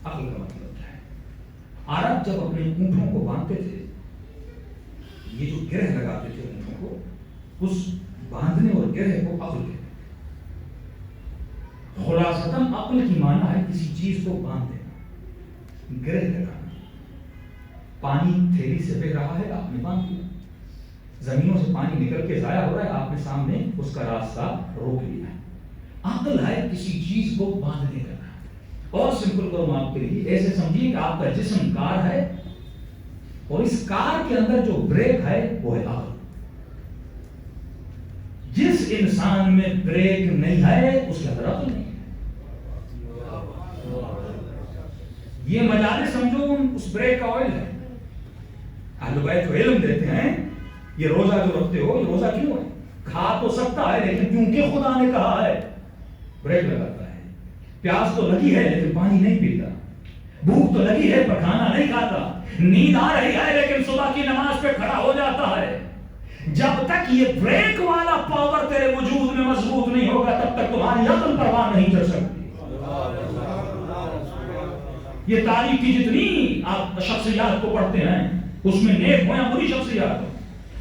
عقل کا مطلب کیا ہے؟ عرب جب اپنے اونٹوں کو باندھتے تھے، یہ جو گرہ لگاتے تھے اونٹوں کو، اس باندھنے اور گرہ کو عقل کہتے ہیں. خلاصتاً عقل کی معنی ہے کسی چیز کو باندھ دینا، گرہ لگانا. پانی تھیلی سے بہہ رہا ہے، آپ نے باندھ دیا. زمینوں سے پانی نکل کے ضائع ہو رہا ہے، آپ نے سامنے اس کا راستہ روک لیا ہے. عقل ہے کسی چیز کو باندھنے کا. اور سمپل کروں آپ کے لیے، ایسے سمجھیے کہ آپ کا جسم کار ہے اور اس کار کے اندر جو بریک ہے وہ ہے عقل. جس انسان میں بریک نہیں ہے اس کے اندر عقل نہیں ہے. یہ مجالس سمجھو اس بریک کا آئل ہے. اہل بیت جو علم دیتے ہیں، یہ روزہ جو رکھتے ہو، یہ روزہ کیوں ہے؟ کھا تو سکتا ہے لیکن کیونکہ خدا نے کہا ہے بریک لگاتا ہے. پیاس تو لگی ہے لیکن پانی نہیں پیتا. بھوک تو لگی ہے پر کھانا نہیں کھاتا. نیند آ رہی ہے لیکن صبح کی نماز پہ کھڑا ہو جاتا ہے. جب تک یہ بریک والا پاور تیرے وجود میں مضبوط نہیں ہوگا تب تک تمہاری عقل پرواہ نہیں کر سکتی. یہ تاریخ کی جتنی آپ شخصیات کو پڑھتے ہیں اس میں نیک ہو یا بری شخصیات ہو.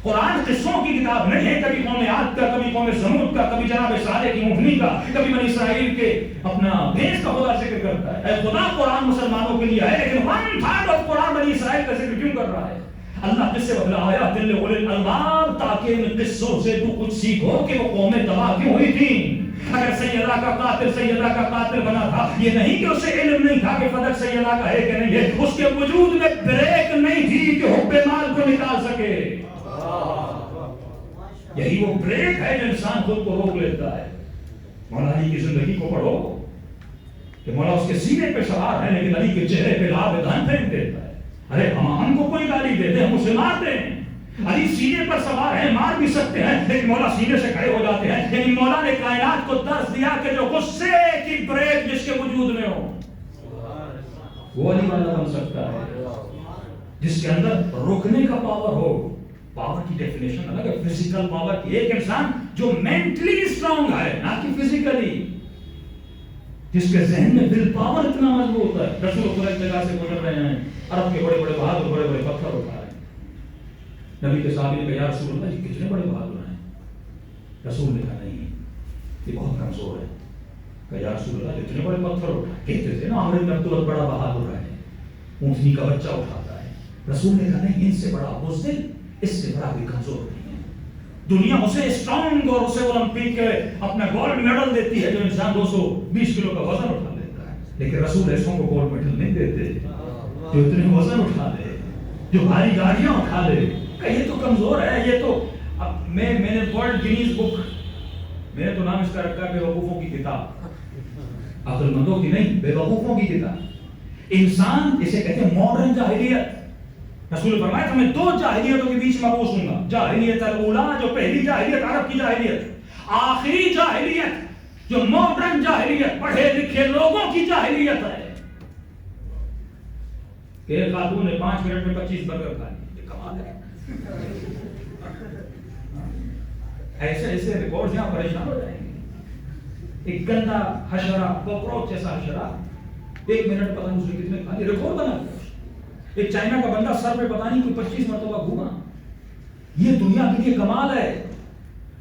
قرآن قصوں کی کتاب نہیں ہے. کبھی قوم عاد کا، کبھی قوم سمود کا، کبھی جناب صالح کی اونٹنی کا، کبھی بنی اسرائیل کے اپنا بھیس کا خدا ذکر کرتا ہے. اے خدا قرآن مسلمانوں کے لیے ہے لیکن 1/3 آف قرآن بنی اسرائیل کا ذکر کیوں کر رہا ہے؟ اللہ قصے بدلا آیا دل اولے الالباب تاکہ ان قصوں سے تو کچھ سیکھو کہ وہ قومیں تباہ کیوں ہوئی تھیں. اگر سیدہ کا قاتل بنا تھا، یہ نہیں کہ اسے علم نہیں تھا کہ فدق سیدہ کا ہے کہ نہیں ہے. اس کے وجود میں بریک نہیں تھی کہ حب مال کو نکال سکے. یہی وہ بریک ہے جو انسان خود کو روک لیتا ہے. مولا علی کی زندگی کو پڑھو کہ مولا اس کے سینے پہ سوار ہے لیکن علی کے چہرے پہ لعاب دہن پھینک دیتا ہے. ارے ہم کو کوئی گالی دیتے ہم اسے مارتے ہیں. علی سینے پر سوار ہے، مار بھی سکتے ہیں لیکن مولا سینے سے کھڑے ہو جاتے ہیں. یعنی مولا نے کائنات کو درس دیا کہ جو غصے کی بریک جس کے وجود میں ہو وہ علی والا بن سکتا ہے، جس کے اندر روکنے کا پاور ہو. پاور کی ڈیفینیشن الگ ہے. فزیکل پاور کی ایک انسان جو مینٹلی اسٹرانگ ہے نہ کہ فزیکلی، جس کے ذہن میں ول پاور اتنا مضبوط ہے. رسول خدا ایک جگہ سے گزر رہے ہیں، عرب کے بڑے بڑے بہادر بڑے بڑے پتھر اٹھا رہے ہیں. نبی کے صحابی نے کہا یا رسول اللہ یہ کتنے بڑے بہادر ہیں؟ رسول نے کہا نہیں یہ بہت کمزور ہے. کہا یا رسول اللہ اتنے بڑے پتھر اٹھا، کہتے تھے نا عمرو بن عبد بڑا بہادر ہے، اونٹنی کا بچہ اٹھاتا ہے. رسول نے کہا نہیں، ان سے بڑا بزدل، اس سے بڑا کوئی کمزور نہیں ہے. دنیا اسے اسٹرانگ اور اسے اولمپک کے اپنا گولڈ میڈل دیتی ہے جو انسان 220 کلو کا وزن اٹھا لیتا ہے، لیکن رسول ایسوں کو گولڈ میڈل نہیں دیتے جو اتنے وزن اٹھا لے، جو بھاری گاڑیاں اٹھا لے. کہ یہ تو کمزور ہے. یہ تو اب میں نے ورلڈ گینیز بک، میں نے تو نام اس کا رکھا بے وقوفوں کی کتاب، عقل مندوں کی نہیں، بے وقوفوں کی کتاب. انسان اسے کہتے ہیں ماڈرن جاہلیت. رسول فرمایا کہ میں 2 جاہلیتوں کے بیچ مبعوث ہوں گا. جاہلیت الاولیٰ جو پہلی جاہلیت عرب کی جاہلیت، آخری جاہلیت جو ماڈرن جاہلیت پڑھے لکھے لوگوں کی جاہلیت ہے. ایک خاتون نے 5 منٹ میں 25 برگر کھا لیے. یہ کمال ہے. ایسے ریکارڈ یہاں پریشان ہو جائیں گے. ایک گندا حشرہ، کوکروچ جیسا حشرہ 1 منٹ پتہ نہیں اس نے کتنے کھا لیے، ریکارڈ بنا دیا. ایک چائنا کا بندہ سر پہ پتہ نہیں کوئی 25 مرتبہ گھوما. یہ دنیا کے لیے کمال ہے.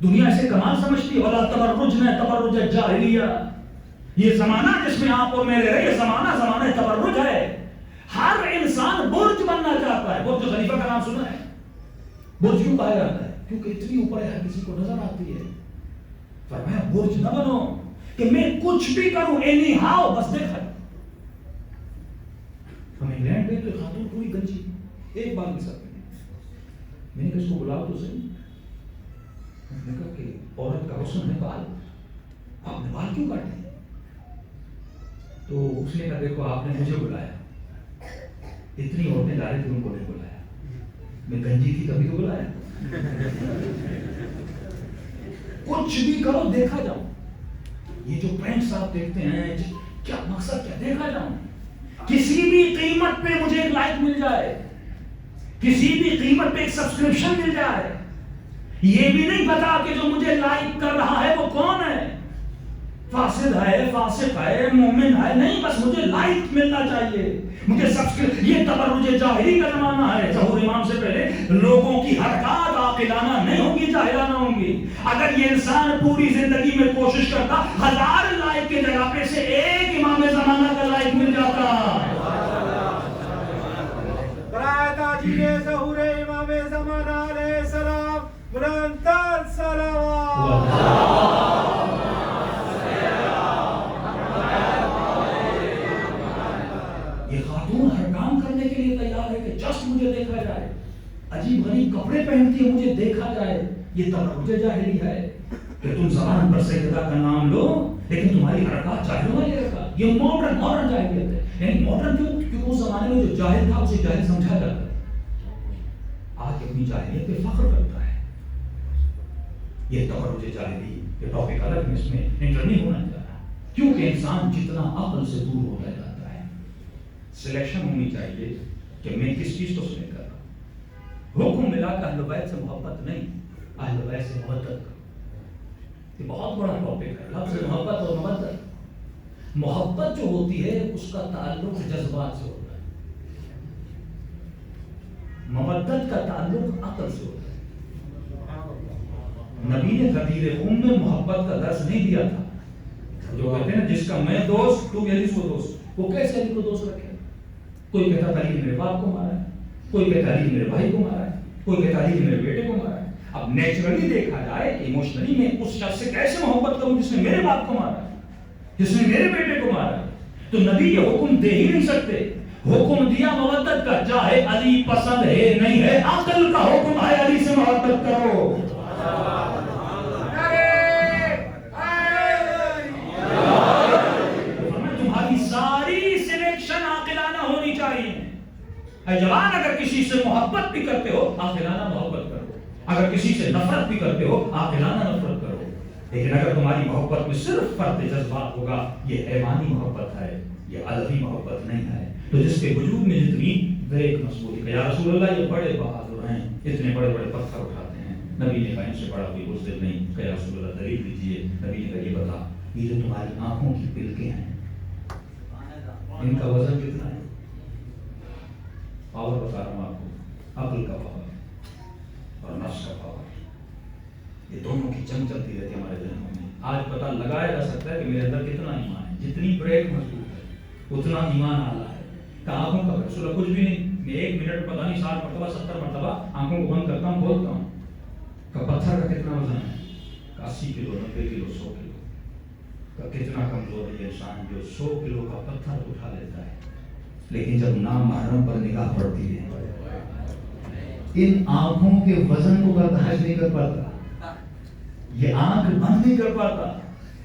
دنیا اسے کمال سمجھتی ہے. ولا تبرجن تبرج الجاہلیہ. یہ زمانہ جس میں آپ اور میں رہ رہے ہیں، یہ زمانہ تبرج ہے. ہر انسان برج بننا چاہتا ہے. برج خلیفہ کا نام سنا ہے؟ برج کیوں کہا جاتا ہے؟ کیونکہ اتنی اوپر ہے ہر کسی کو نظر آتی ہے. فرمایا برج نہ بنو کہ میں کچھ بھی کروں اینی ہاؤ بس دیکھا. ہم انگلینڈ میں تو خاتون پوری گنجی ایک بار کے ساتھ میں نے کہا اس کو بلاؤ تو صحیح. میں نے کہا کہ عورت کا حسن ہے بال، آپ نے بال کیوں کاٹے؟ تو اس نے کہا دیکھو آپ نے مجھے بلایا، اتنی عورتیں جا رہی تھی ان کو نہیں بلایا. میں گنجی تھی تبھی تو بلایا. کچھ بھی کرو دیکھا جاؤ. یہ جو پینٹس آپ دیکھتے ہیں کیا مقصد، کیا دیکھا جاؤ. کسی بھی قیمت پہ مجھے ایک لائک مل جائے، کسی بھی قیمت پہ ایک سبسکرپشن مل جائے. یہ بھی نہیں پتا کہ جو مجھے لائک کر رہا ہے وہ کون ہے، فاسد ہے، فاسق ہے، مومن ہے. نہیں، بس مجھے لائک ملنا چاہیے، مجھے سبسکرپشن. یہ تبرج جاہلی کا زمانہ ہے. ظہور امام سے پہلے لوگوں کی حرکات عاقلانہ نہیں ہوں گی، جاہلانہ ہوں گی. اگر یہ انسان پوری زندگی میں کوشش کرتا 1000 لائک کے جگہ پہ سے ایک امام زمانہ کا لائک مل جاتا. ظہور امام زمانہ علیہ السلام بلند صلوات. کپڑے پہنتی ہے مجھے دیکھا جائے، یہ تبرج جاہلی ہے کہ تم زبان پر سیدہ کا نام لو لیکن تمہاری حرکات جاہلوں نے رکھا. یہ ماڈرن جاہلیت ہے. یعنی ماڈرن کیوں؟ کیونکہ اس زمانے میں جو جاہل تھا اسے جاہل سمجھا جاتا ہے. آج اپنی جاہلیت پہ فخر کرتا ہے. یہ تبرج جاہلی یہ ٹاپک الگ ہے، اس میں انٹر نہیں ہونا چاہ رہا، کیونکہ انسان جتنا عقل سے دور ہوتا جاتا ہے. سلیکشن ہونی چاہیے کہ میں کس چیز کو سلیکٹ کر رہا ہوں. حکم ملا کہ اہل بیت سے محبت نہیں، اہل بیت سے محبت کرو. یہ بہت بڑا ٹاپک ہے، لفظ محبت اور مودت. محبت جو ہوتی ہے اس کا تعلق جذبات سے ہوتا ہے، مودت کا تعلق عقل سے ہوتا ہے. نبی نے غدیر قوم میں محبت کا درس نہیں دیا تھا. جو کہتے ہیں جس کا میں دوست تو علی کو دوست، وہ کیسے علی کو دوست رکھے؟ کوئی کہتا علی میرے باپ کو مارا ہے، کوئی کہتا علی میرے بھائی کو مارا ہے، کوئی کہتا علی میرے بیٹے کو مارا ہے. اب نیچرلی دیکھا جائے ایموشنلی میں اس شخص سے کیسے محبت کروں جس نے میرے باپ کو مارا ہے، جس نے میرے بیٹے کو مارا ہے؟ تو نبی یہ حکم دے ہی نہیں سکتے. حکم دیا مودت کا، چاہے علی پسند ہے نہیں ہے، عقل کا حکم ہے علی سے محبت کرو. تمہاری ساری سلیکشن عاقلانہ ہونی چاہیے. اے جوان، اگر کسی سے محبت بھی کرتے ہو عاقلانہ محبت کرو، اگر کسی سے نفرت بھی کرتے ہو عاقلانہ نفرت کرو. لیکن اگر تمہاری محبت میں صرف فرد جذبات ہوگا، یہ حیوانی محبت ہے، یہ الہی محبت نہیں ہے. تو جس کے وجود میں جتنی بریک مضبوطی کہ یا رسول اللہ یہ بڑے بہادر ہیں، اتنے بڑے بڑے پتھر اٹھاتے ہیں. نبی نے کہا ان سے بڑا کوئی بزدل نہیں. کہ یا رسول اللہ دلیل دیجیے. نبی نے کہا یہ بتا، یہ جو تمہاری آنکھوں کی پلکیں ہیں ان کا وزن کتنا ہے؟ پاور بتا رہا ہوں آپ کو، عقل کا پاور اور نفس کا پاور. یہ دونوں کی جنگ چلتی رہتی ہے ہمارے ذہنوں میں. آج پتہ لگایا جا سکتا ہے کہ میرے اندر کتنا ایمان ہے. جتنی بریک مضبوط ہے اتنا ایمان اعلیٰ ہے. آنکھوں کا رسول کچھ بھی نہیں، میں 1 منٹ پتہ نہیں 60 مرتبہ 70 مرتبہ آنکھوں کو بند کرتا ہوں، کھولتا ہوں. پتھر کا کتنا وزن ہے؟ 80 کلو، 90 کلو، 100 کلو. کتنا کمزور ہے انسان جو 100 کلو کا پتھر اٹھا لیتا ہے. لیکن جب نامحرم پر نگاہ پڑتی ہے، ان آنکھوں کے وزن کو برداشت نہیں کر پاتا، یہ آنکھ بند نہیں کر پاتا.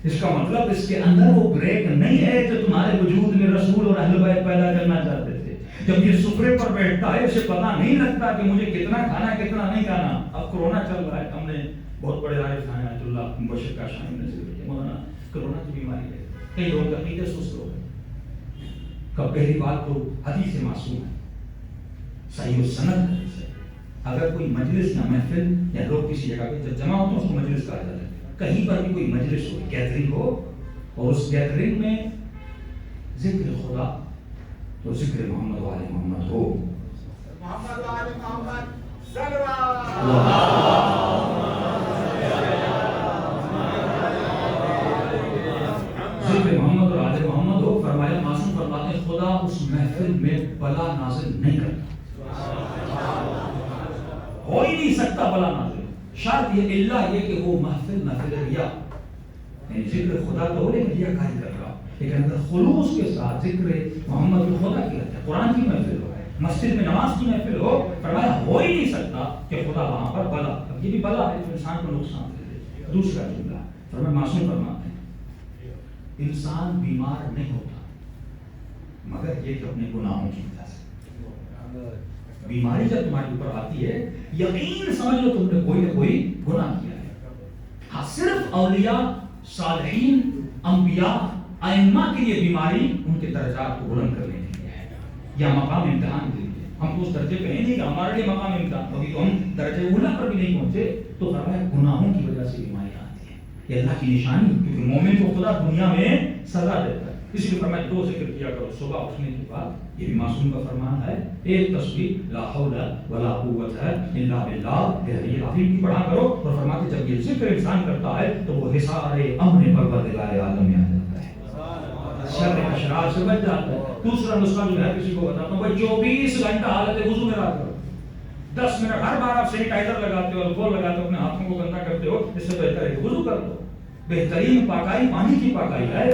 اس کا مطلب اس کے اندر وہ بریک نہیں ہے جو تمہارے وجود میں رسول اور اہل بیت پیدا کرنا چاہتے تھے. جب یہ سفرے پر بیٹھتا ہے اسے پتا نہیں لگتا کہ مجھے کتنا کھانا ہے کتنا نہیں کھانا. اب کورونا چل رہا ہے، ہم نے بہت بڑے عارف ہیں آیت اللہ مبشر کا شاہد نے ذکر کیا. مولانا کورونا کی بیماری ہے، کئی لوگ عقیدے سست ہو گئے. کب پہلی بات تو حدیث معصوم ہے، صحیح السند حدیث ہے. اگر کوئی مجلس یا محفل یا لوگ کسی جگہ پہ جب جمع ہوتے ہیں اس کو مجلس کہا جاتا ہے. کہیں پر بھی کوئی مجلس ہو، گیدرنگ ہو، اور اس گیدرنگ میں ذکر خدا تو ذکر محمد و آل محمد ہو. محمد و آل محمد صلی ذکر محمد اور آل محمد ہو. فرمایا معصوم فرماتے ہیں خدا اس محفل میں بلا نازل نہیں کرتا، ہو ہی نہیں سکتا بلا نازل. شرط یہ اللہ یہ کہ وہ محفل ریا، یعنی ذکر خدا تو ہو لیکن ریا کاری کر رہا. لیکن اگر خلوص کے ساتھ ذکر محمد کو خدا کیا جائے، قرآن کی محفل ہو، مسجد میں نماز کی محفل ہو، فرمایا ہو ہی نہیں سکتا کہ خدا وہاں پر بلا. اب یہ بھی بلا ہے جو انسان کو نقصان دے دے. دوسرا جملہ فرمایا معصوم فرماتے ہیں انسان بیمار نہیں ہوتا مگر یہ کہ اپنے گناہوں کی وجہ سے. بیماری جب تمہارے اوپر آتی ہے یقین سمجھ لو تم نے کوئی نہ کوئی گناہ کیا ہے. ہاں صرف اولیاء، صالحین، انبیاء، ائمہ کے لیے بیماری ان کے درجات کو بلند کرنے کے لیے ہے یا مقام امتحان کے لیے. ہم تو اس درجے پہ نہیں کہ ہمارے لیے مقام امتحان، ابھی تو ہم درجے اولا پر بھی نہیں پہنچے. تو فرمایا گناہوں کی وجہ سے بیماریاں آتی ہیں. یہ اللہ کی نشانی، کیونکہ مومن کو خدا دنیا میں سزا دیتا ہے. اسی لیے فرمایا 2 ذکر کیا کرو صبح اٹھنے کے بعد. یہ بھی معصوم کا فرمان ہے. ایک تسبیح لا حول ولا قوت الا باللہ العلی العظیم کی پڑھا کرو. اور فرماتے جب یہ ذکر انسان کرتا ہے تو وہ حصار امن پروردگار عالم میں آ جاتا ہے، شر اشرار سے بچ جاتا ہے. دوسرا نسخہ جو ہے کسی کو بتاتا ہوں بھائی 24 گھنٹہ حالت وضو میں رہا کرو. 10 منٹ ہر بار آپ سینیٹائزر لگاتے ہو، الکوہل لگاتے ہو، اپنے ہاتھوں کو گندا کرتے ہو، اس سے بہتر ہے کہ وضو کر لو. بہترین پاکائی پانی کی پاکائی ہے.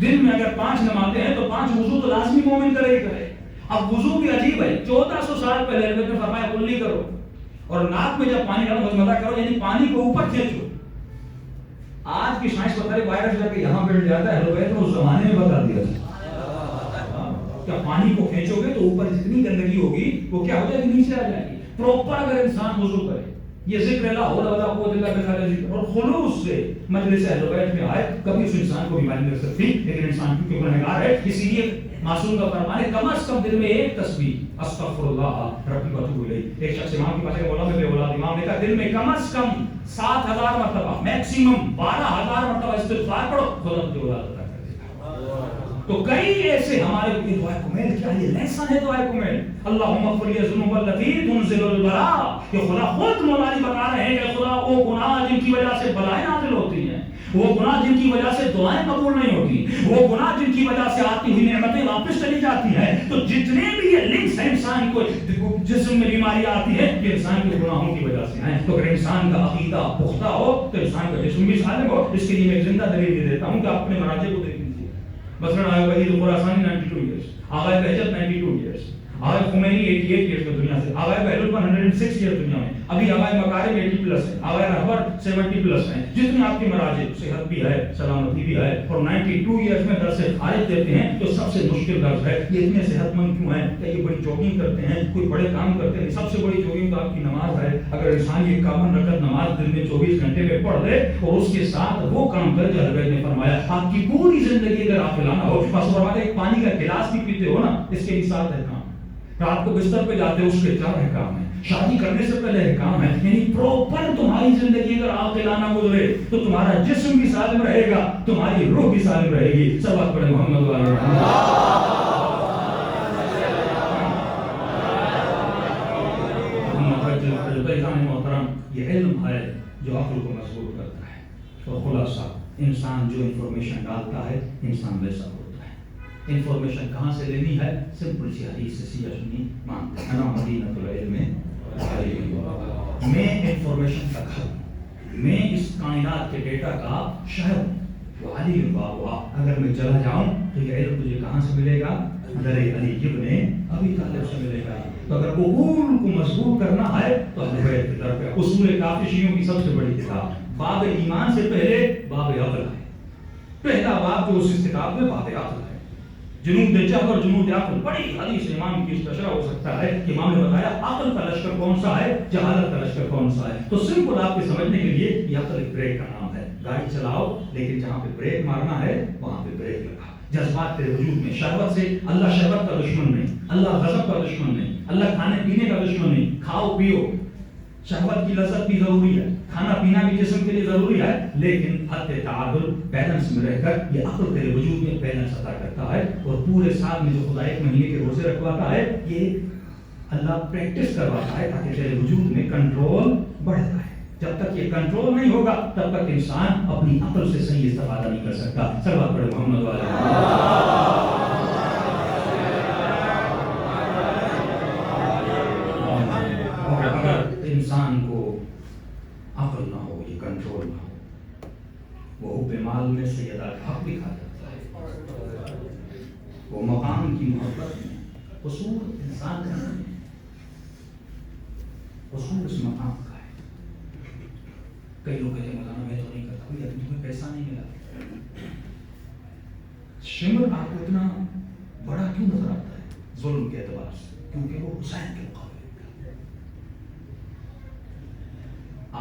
دن میں اگر 5 نمازیں ہیں تو 5 وضو تو لازمی مومن کرے ہی کرے. اب وضو بھی عجیب ہے. 1400 سال پہلے نے فرمایا کلی کرو، اور ناک میں جب پانی ڈالو مزہ کرو، یعنی پانی کو اوپر کھینچو. آج کی سائنس بتا رہی وائرس جا کے یہاں بیٹھ جاتا ہے، تو اس زمانے میں بتا دیا تھا. کیا پانی کو کھینچو گے تو اوپر جتنی گندگی ہوگی وہ کیا ہو جائے گی، نیچے آ جائے گی. پروپر اگر انسان وضو کرے، یہ ذکر لا حول ولا قوت الا باللہ ذکر اور خلوص سے مجلس اہل بیت میں آئے، کبھی اس انسان کو بیماری نہیں لگ سکتی. لیکن انسان کیونکہ گنہگار ہے، اسی لیے معصوم کا فرمان ہے کم از کم دل میں ایک تسبیح استغفر اللہ ربی واتوب الیہ. ایک شخص امام کے پاس ہے، مولا میں بے اولاد امام نے کہا دل میں کم از کم 7000 مرتبہ، میکسیمم 12000 مرتبہ استغفار پڑھو، خدا تجھے اولاد عطا کر دے گا. تو کئی ایسے ہمارے لیے دعائے کمیل، کیا یہ لیسن ہے دعائے کمیل؟ اللہم اغفر لی الذنوب التی تنزل البلاء. کہ خدا خود مولا علی بتا رہے ہیں کہ خدا وہ گناہ جن کی وجہ سے بلائیں نازل ہوتی ہیں، وہ گناہ جن کی وجہ سے دعائیں قبول نہیں ہوتی، وہ گناہ جن کی وجہ سے آتی ہوئی نعمتیں واپس چلی جاتی ہیں. تو جتنے بھی یہ لنکس ہیں انسان کو جسم میں بیماری آتی ہے، یہ انسان کے گناہوں کی وجہ سے ہیں. تو اگر انسان کا عقیدہ پختہ ہو تو انسان کا جسم بھی سالم ہو. اس کے لیے میں ایک زندہ دلیل دے دیتا ہوں کہ آپ اپنے مراجع کو دیکھ لیجیے. مثلا آغا وحید خراسانی 92 ایئرس، آغا بہجت 92 ایئرس، آغا خمینی 88 ایئرس میں دنیا سے، آغا بہلول 106 ایئرس دنیا میں، ابھی آغا مکارم 80 پلس ہے، آغا رہبر 70 پلس ہیں. جتنے آپ کے مراجع، صحت بھی ہے، سلامتی بھی ہے، اور 92 ایئرس میں درس خارج دیتے ہیں تو سب سے مشکل درس ہے. یہ اتنے صحت مند کیوں ہیں؟ کہ یہ بڑی جوگنگ کرتے ہیں، کوئی بڑے کام کرتے ہیں. سب سے بڑی جوگنگ تو آپ کی نماز ہے. اگر انسان یہ 51 رکعت نماز دن میں 24 گھنٹے میں پڑھ لے اور اس کے ساتھ وہ کام کرے جو حضرت نے فرمایا، آپ کی پوری زندگی اگر آپ پلانا ہو، بس فرماتے ایک پانی کا گلاس بھی پیتے ہو نا، اس کے بھی 7 احکام. رات کو بستر پہ جاتے ہو اس کے 4 احکام ہیں. شادی کرنے سے پہلے احکام ہے. یعنی پروپر تمہاری زندگی اگر عاقلانہ گزرے تو تمہارا جسم بھی سالم رہے گا، تمہاری روح بھی سالم رہے گی. صلوات پڑھیں محمد و علیہ محترم. یہ علم ہے جو عقل کو مضبوط کرتا ہے. تو خلاصہ انسان جو انفارمیشن ڈالتا ہے انسان ویسا ہوتا ہے. انفارمیشن کہاں سے لینی ہے؟ سمپل سی حدیث سے سیدھا سنی مانتے ہیں. انا مدینۃ العلم، میں انفارمیشن کا گھر ہوں، میں اس کائنات کے ڈیٹا کا شہر ہوں. وعلی بابا، اگر میں چلا جاؤں تو یہ علم تجھے کہاں سے ملے گا؟ در علی ابن ابی طالب سے ملے گا. تو اگر اصول کو مضبوط کرنا ہے تو اہل بیت کی طرف ہے. اصول کافی شیعوں کی سب سے بڑی کتاب. باب ایمان سے پہلے باب عقل ہے. پہلا باب جو اس کتاب میں باب عقل ہے. جنود جہل اور جنود عقل، بڑی حدیث امام کی استشرا ہو سکتا ہے کہ امام نے بتایا عقل کا لشکر کون سا ہے، جہالت کا لشکر کون سا ہے. تو سمپل آپ کے سمجھنے کے لیے یہ عقل ایک بریک کا نام ہے. گاڑی چلاؤ لیکن جہاں پہ بریک مارنا ہے وہاں پہ بریک لگا. جذبات تیرے وجود میں، شہوت سے، اللہ شہوت کا دشمن نہیں، اللہ غضب کا دشمن نہیں، اللہ کھانے پینے کا دشمن نہیں. کھاؤ پیو، شہوت کی لذت بھی ضروری ہے، کھانا پینا بھی جسم کے لیے ضروری ہے، لیکن حد تعادل بیلنس میں رہ کر یہ عقل تیرے وجود میں بیلنس عطا کرتا ہے. اور پورے سال میں جو خدا 1 مہینے کے روزے رکھواتا ہے یہ اللہ پریکٹس کرواتا ہے تاکہ تیرے وجود میں کنٹرول بڑھتا ہے. جب تک یہ کنٹرول نہیں ہوگا تب تک انسان اپنی عقل سے صحیح استفادہ نہیں کر سکتا. صلوات پڑھیں محمد والے. اور اگر انسان کو عقل نہ ہو، یہ کنٹرول نہ ہو، وہ حب مال میں سیدہ حق بھی کھا جاتا ہے. وہ مقام کی محبت میں اصول انسان کا نہیں ہے، اصول اس مقام کا ہے. کئی لوگ کہتے ہیں مولانا میں تو نہیں کرتا، کوئی ابھی تمہیں پیسہ نہیں ملا. شمر آپ کو اتنا بڑا کیوں نظر آتا ہے ظلم کے اعتبار سے؟ کیونکہ وہ حسین کے مقابلے.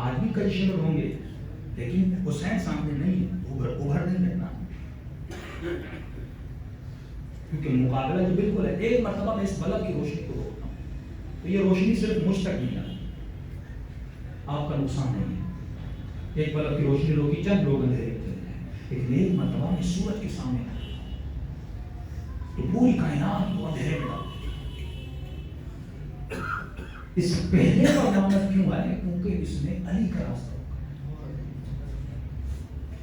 آج بھی کئی شمر ہوں گے لیکن حسین سامنے نہیں ہے. ابھر نہیں رہنا کیونکہ مقابلہ جو بالکل ہے. ایک مرتبہ میں اس بلب کی روشنی کو روکتا ہوں تو یہ روشنی صرف مجھ تک نہیں ہے، آپ کا نقصان نہیں ہے. ایک بلب کی روشنی روکی، چند لوگ اندھیرے میں چلے جائیں، لیکن ایک مرتبہ میں سورج کے سامنے تو پوری کائنات کو اندھیرے میں ڈال. اس پہلے کا علامت کیوں ہے؟ کیونکہ اس نے علی کا راستہ روکا.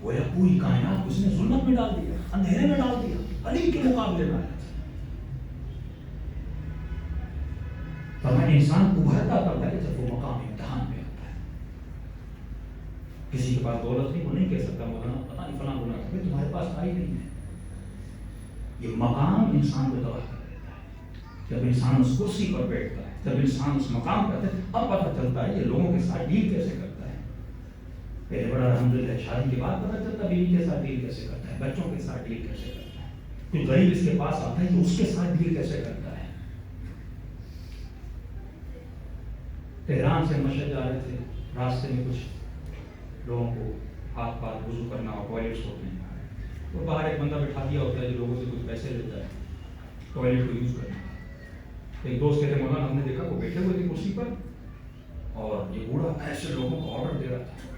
وہ پوری کائنات کو اس نے ظلمت میں ڈال دیا، اندھیرے میں ڈال دیا، علی کے مقابلے میں آیا. فرمایا انسان ابھرتا تب ہے جب وہ مقام امتحان میں آتا ہے. کسی کے پاس دولت نہیں، وہ نہیں کہہ سکتا مولانا پتہ نہیں فلاں گناہ کرے، تمہارے پاس آئی نہیں ہے. یہ مقام انسان کو تباہ کر دیتا ہے. جب انسان اس کرسی پر بیٹھتا ہے جب انسان اس مقام پہ آتا ہے اب پتہ چلتا ہے یہ لوگوں کے ساتھ ڈیل کیسے کرتا ہے. پہلے بڑا الحمدللہ شادی کے بعد پتہ چلتا بیوی کے ساتھ ڈیل کیسے کرتا ہے, بچوں کے ساتھ ڈیل کیسے کرتا ہے, کوئی غریب اس کے پاس آتا ہے تو اس کے ساتھ ڈیل کیسے کرتا ہے. تہران سے مشہد جا رہے تھے, راستے میں کچھ لوگوں کو ہاتھ پاؤں وضو کرنا اور ٹوائلٹس ہوتے ہیں, اور باہر ایک بندہ بٹھا دیا ہوتا ہے جو لوگوں سے کچھ پیسے لیتا ہے ٹوائلٹ کو یوز کرنا. ایک دوست کہتے مولانا ہم نے دیکھا وہ بیٹھے ہوئے تھے کرسی پر اور یہ بوڑھا ایسے لوگوں کو آرڈر دے رہا تھا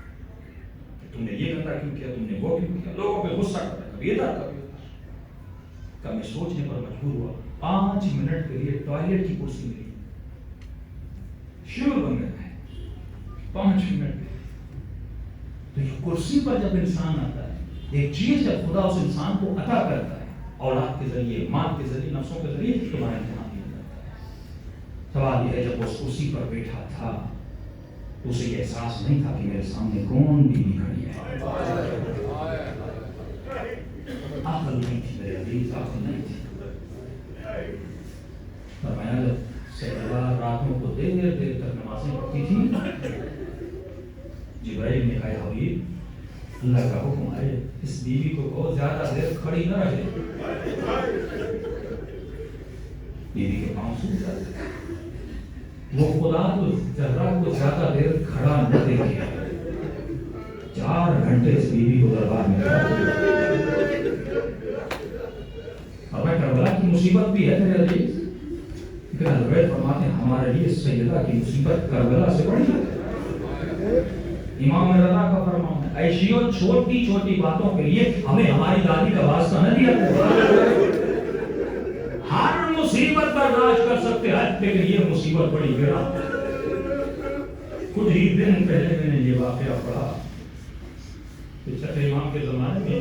کہ تم نے یہ گندا کیوں کیا, تم نے وہ کیوں کیا, لوگوں پہ غصہ کر رہا ہے, کبھی ادھر کبھی ادھر. کا میں سوچنے پر مجبور ہوا, 5 منٹ کے لیے ٹوائلٹ کی کرسی ملی, شیور بن گیا ہے 5 منٹ. تو یہ کرسی پر جب انسان آتا ہے, ایک چیز جب خدا اس انسان کو عطا کرتا ہے اولاد کے ذریعے, مال کے ذریعے, نفسوں کے ذریعے, تمہارا امتحان دیا جاتا ہے. سوال یہ ہے جب وہ اس کرسی پر بیٹھا تھا اسے یہ احساس نہیں تھا کہ میرے سامنے کون بیوی کھڑی ہے. عقل نہیں تھی میرے عزیز, عقل نہیں تھی. فرمایا جب سیدہ راتوں کو دیر دیر تک نمازیں پڑھتی تھی, جبرائیل نے کہا حبیب اللہ کا حکم ہے اس بیوی کو بہت زیادہ دیر کھڑی نہ رہے. بیوی کے پاؤں سوکھ جاتے, وہ خدا تو ذرا کو زیادہ دیر کھڑا نہ دیکھے, 4 گھنٹے اس بیوی کو دربار میں اب کربلا کی مصیبت بھی ہے میرے عزیز, لیکن حضرت فرماتے ہیں ہمارے لیے سیدہ کی مصیبت کربلا سے بڑی ہے. امام رضا کا فرمان ہے ایسی اور چھوٹی چھوٹی باتوں کے لیے ہمیں ہماری دادی کا واسطہ نہ دیا. ہر مصیبت برداشت کر سکتے ہیں لیکن یہ مصیبت بڑی گرا. کچھ ہی دن پہلے میں نے یہ واقعہ پڑھا کہ چھٹے امام کے زمانے میں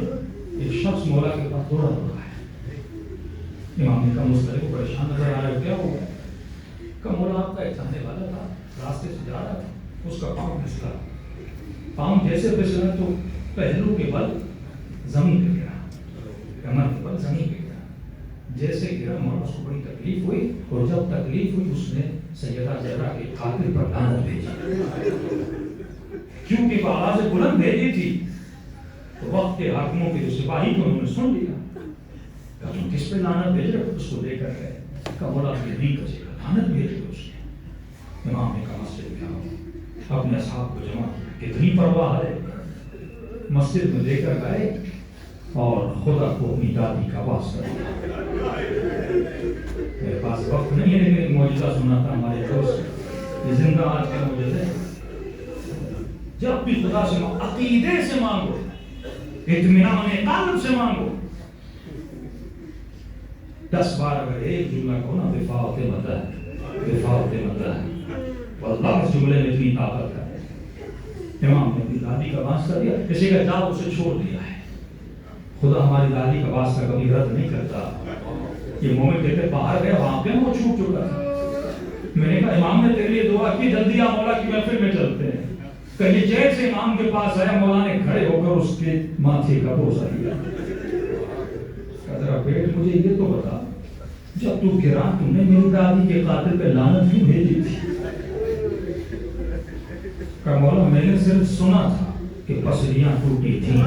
ایک شخص مولا کے پاس دوڑا رہا ہے. امام نے کہا مسترد کو پریشان نظر آ رہا ہے, کیا ہوا؟ کہ مولا آپ کا ایک چاہنے والا تھا, راستے سے جا رہا تھا, اس کا پاؤں پھسلا, پاؤں جیسے پھسلا تو پہلو کے بل زمین پہ گرا, کمر کے بل زمین پہ گرا. جیسے گرا مولا اس کو بڑی تکلیف ہوئی, اور جب تکلیف ہوئی اس نے سیدہ زہرا کے قاتل پر لعنت بھیجی, کیونکہ وہ آواز بلند بھیجی تھی تو وقت کے حاکموں کے جو سپاہی تھے انہوں نے سن لیا. کہا تم کس پہ لعنت بھیج رہے, اس کو لے کر گئے. کہا مولا آپ یہ نہیں کچے گا, لعنت بھیج رہے اس نے. امام نے کہا مسجد میں آؤ, اپنے اصحاب کو جمع کیا, کتنی پرواہ ہے. مسجد میں لے کر گئے اور خدا کو اپنی دادی کا واسطہ دیا. میرے پاس وقت نہیں ہے لیکن معجزہ سنا تھا ہمارے دوست, یہ زندہ آج کے معجزے. جب بھی خدا سے عقیدے سے مانگو, اطمینان قلب سے مانگو, 10 بار اگر ایک جملہ کہو نا بفاعت مدح, بفاعت مدح, واللہ اس جملے میں اتنی طاقت ہے. امام نے اپنی دادی کا واسطہ دیا, کسی کا جاب اسے چھوڑ دیا ہے. خدا ہماری دادی کا واسطہ کبھی رد نہیں کرتا. یہ مومن کہتے باہر گئے, وہاں پہ وہ چھوٹ چکا تھا. میں نے کہا امام نے تیرے لیے دعا کی, جلدی آ مولا کی محفل میں چلتے ہیں. کہیں جیسے امام کے پاس آیا, مولا نے کھڑے ہو کر اس کے ماتھے کا بوسہ دیا. ذرا بیٹ مجھے یہ تو بتا, جب تو گرا تم نے میری دادی کے قاتل پہ لعنت کیوں بھیجی تھی؟ کہ مولا میں نے صرف سنا تھا کہ پسلیاں ٹوٹی تھیں.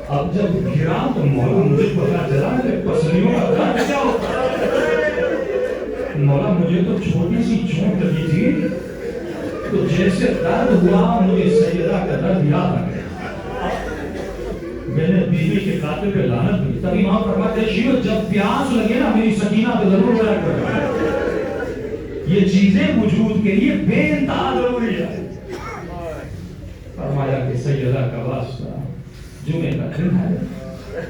اب جب گرا تو مولا مجھے پتا چلا کہ پسلیوں کا درد کیا ہوتا ہے. مولا مجھے تو چھوٹی سی چوٹ لگی تھی, تو جیسے درد ہوا مجھے سیدہ کا درد یاد آ گیا. میں نے بیوی کے قاتل پہ لعنت دی. تبھی وہاں فرماتے ہیں شیعہ جب پیاس لگے نا میری سکینہ پہ ضرور ذرا کر. یہ چیزیں وجود کے لیے بے انتہا ضروری ہے. فرمایا کہ سیدہ کا واسطہ جمعے کا دن ہے,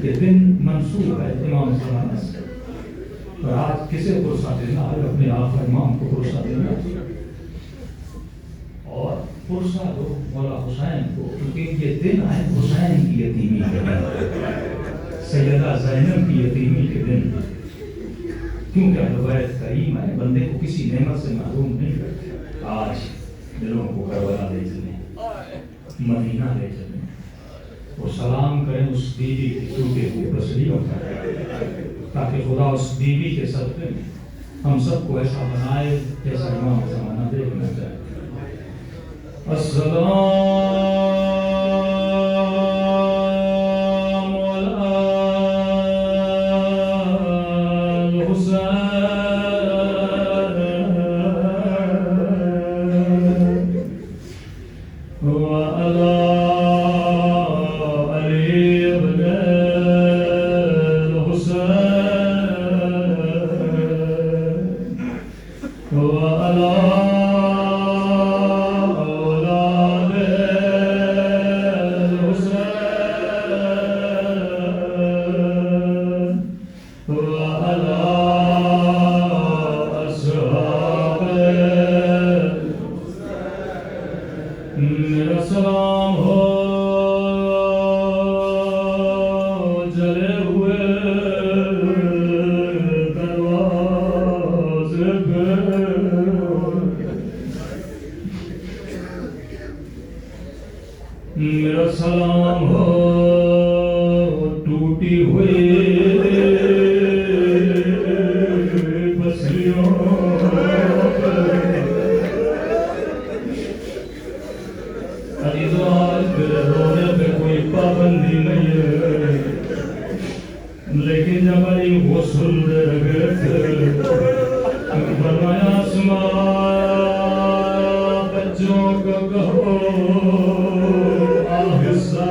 یہ دن منسوب ہے امام زمانہ سے, اور آج کسے پرسہ دینا ہے, اپنے آپ امام کو پرسہ دینا, اور پرسہ دو مولا حسین کو, کیونکہ یہ دن ہے حسین کی یتیمی کے دن, سیدہ زینب کی یتیمی کے دن. کیونکہ اہل بیت کریم ہے, بندے کو کسی نعمت سے محروم نہیں کرتے. آج دلوں کو کربلا لے چلیں, مدینہ لے چلیں, وہ سلام کریں اس بیوی کی ٹوٹے ہوئے پسلیوں پر، تاکہ خدا اس بیوی کے صدقے میں ہم سب کو ایسا بنائے جیسا امام زمانہ دیکھنا چاہے۔ السلام علی الحسین وعلی علی بن الحسین وعلی میرا سلام ہو جلے ہوئے دروازے پہ، میرا سلام ہو ٹوٹی ہوئی پسلیوں رونے پہ کوئی پابندی نہیں ہے، لیکن جب علی غسل دے گئے تھے فرمایا اسماء بچوں کو کہو آہستہ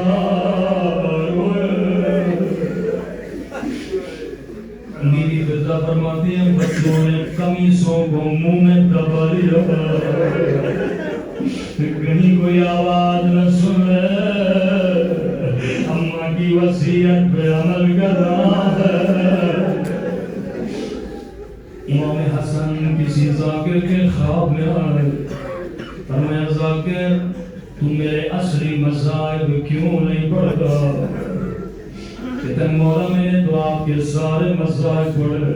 روئے۔ میری بزا فرماتی ہیں بچوں نے قمیصوں کو منہ میں دبا لیا، کہیں کوئی آواز نہ سنے، اماں کی وصیت پہ عمل کر رہا ہے۔ امام حسن کسی ذاکر کے خواب میں آئے، فرمایا ذاکر تو میرے عصری مذاہب کیوں نہیں پڑھتا؟ کہتے ہیں مولا میں نے تو آپ کے سارے مذاہب پڑھے۔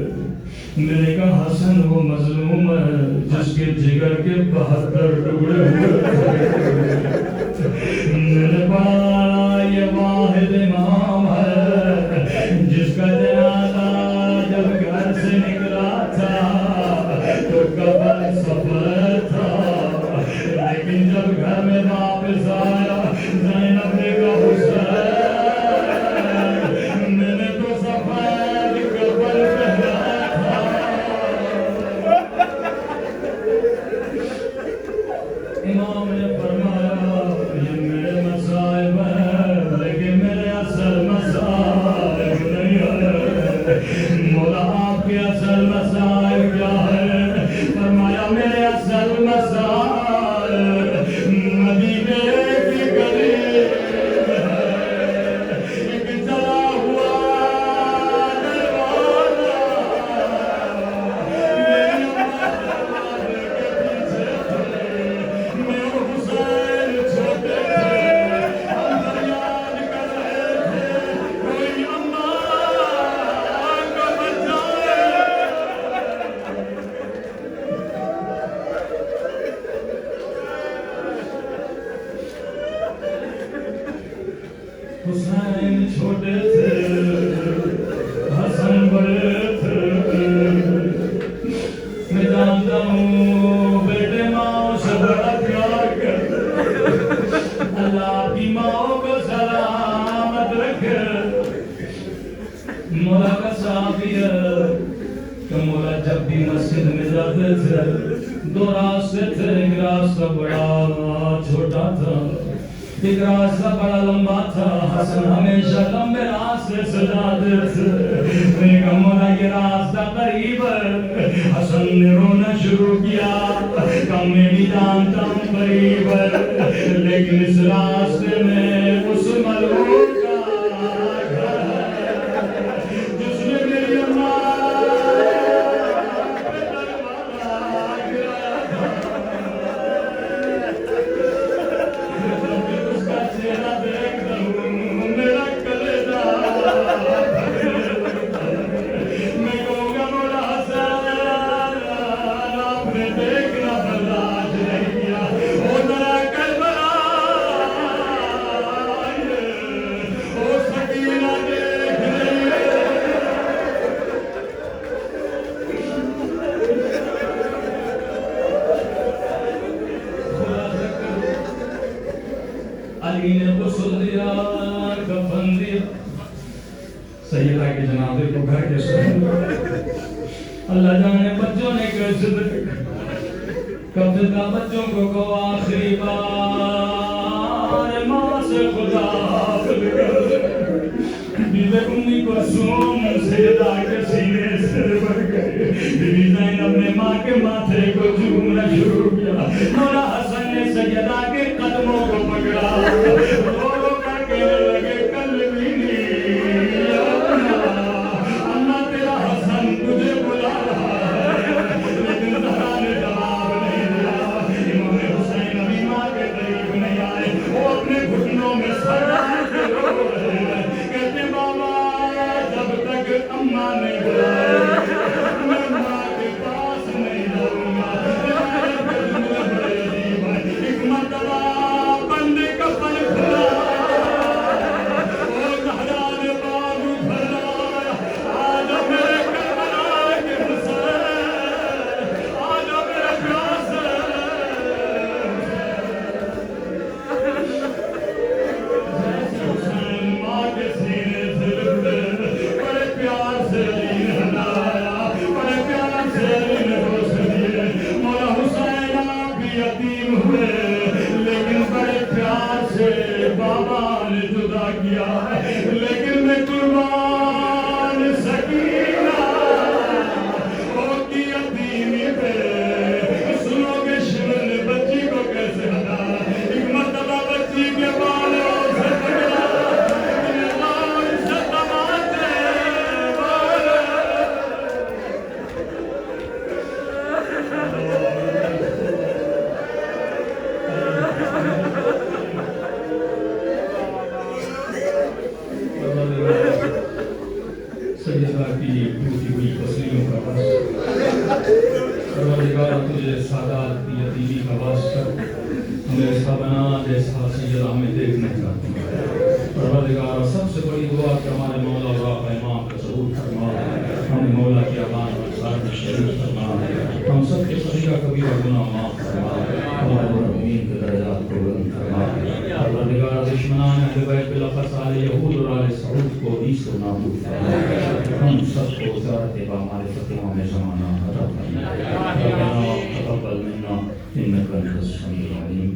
میں نے کہا حسن وہ مظلوم ہے جس کے جگر کے 72 ٹکڑے ہوئے، میں نے پڑھا یہ واحد امام ہے جس کا جنازہ جب گھر سے نکلا تھا تو کفن سفید تھا، لیکن جب گھر میں واپس آیا زینب نے کہا حسین میں نے تو سفید کفن پہنا۔ امام نے فرمایا یہ میرے مصائب ہیں لیکن میرے اصل مصائب نہیں ہے۔ مولا آپ کے اصل مصائب کیا ہے؟ فرمایا میرے اصل مصائب مدینے کی گلی ایک جلا ہوا حسین چھوٹے تھے حسن بڑے تھے، میں جانتا ہوں بیٹے ماں سے بڑا پیار کرتے، اللہ کی ماں کو سلامت رکھے۔ مولا کا صحابی ہے کہ مولا جب بھی مسجد میں جاتے تھے 2 راستے تھے، ایک راستہ بڑا چھوٹا تھا، ایک راستہ بڑا لمبا تھا۔ حسن ہمیشہ لمبے راستے سے جاتے تھے، میں کہا مولا یہ راستہ قریب ہے۔ حسن نے رونا شروع کیا، کہا میں بھی جانتا ہوں قریب ہے، لیکن اس راستے میں اس ملعون کا گھر ہے جس نے میری اماں علی نے غسل دیا کفن دیا سیدہ کے جنازے کو گھر کے سامنے اللہ جانے بچوں نے کیسے کب تک بچوں کو آخری بار ماں سے خدا بیوی امی کلثوم سیدہ کے سینے سر بڑھ گئے بیوی زینب نے ماں کے ماتھے کو چومنا شروع کیا مولا حسن نے سیدہ کے قدموں کو پکڑا رو رو کر کہنے لگے کل بھی نہیں اللہ تیرا حسن تجھے بلا رہا ہے لیکن زہرا نے جواب نہیں دیا امام حسین ابھی ماں کے قریب نہیں آئے وہ اپنے گھٹنوں میں سر ڈال کے رو رہے ہیں کہتے بابا جب تک اماں نے بلایا میں ماں کے پاس نہیں جاؤں گا بڑے عجیب ہے ایک مرتبہ بندے کا پل کھلا وہ زہرا نے بازو پھیلایا آج میرے کربلا کے حسین آج میرے پیاس حسین ماں کے سینے سے لگے بڑے پیار سے علی نے ہلایا بڑے پیار سے علی نے بوس دیے مولا حسین آپ بھی یتیم ہوئے لیکن بڑے پیار سے بابا نے جدا کیا لیکن میں قربان سکینہ ہوتی یتیمی پہ سنو گے شمر نے بچی کو کیسے ہٹایا ایک مرتبہ بچی کے بالوں سے پکڑا لال سے تماچے سیدہ کی ٹوٹی ہوئی پسلیوں کا بس پروردگار تجھے سادات کی یتیمی کا واسطہ ہمیں ایسا بنا جیسا سیدہ ہمیں دیکھنا چاہتے ہیں پروردگار سب سے بڑی دعا کہ ہمارے مولا اور آپ امام کا ظہور فرما ہمیں مولا کی امان اور ساتھ شریف فرما ہم سب کے صغیرہ کبیرہ گناہ معاف فرما ہمارے مرحومین کے درجات کو بلند فرما پروردگار دشمنان اہل بیت بالاخص آل یہود اور آل سعود کو نیست و نابود فرما ہم سب کو زیارت ہمارے فتحوں میں زمانہ عطا فرما ربنا تقبل منا انك انت السميع العليم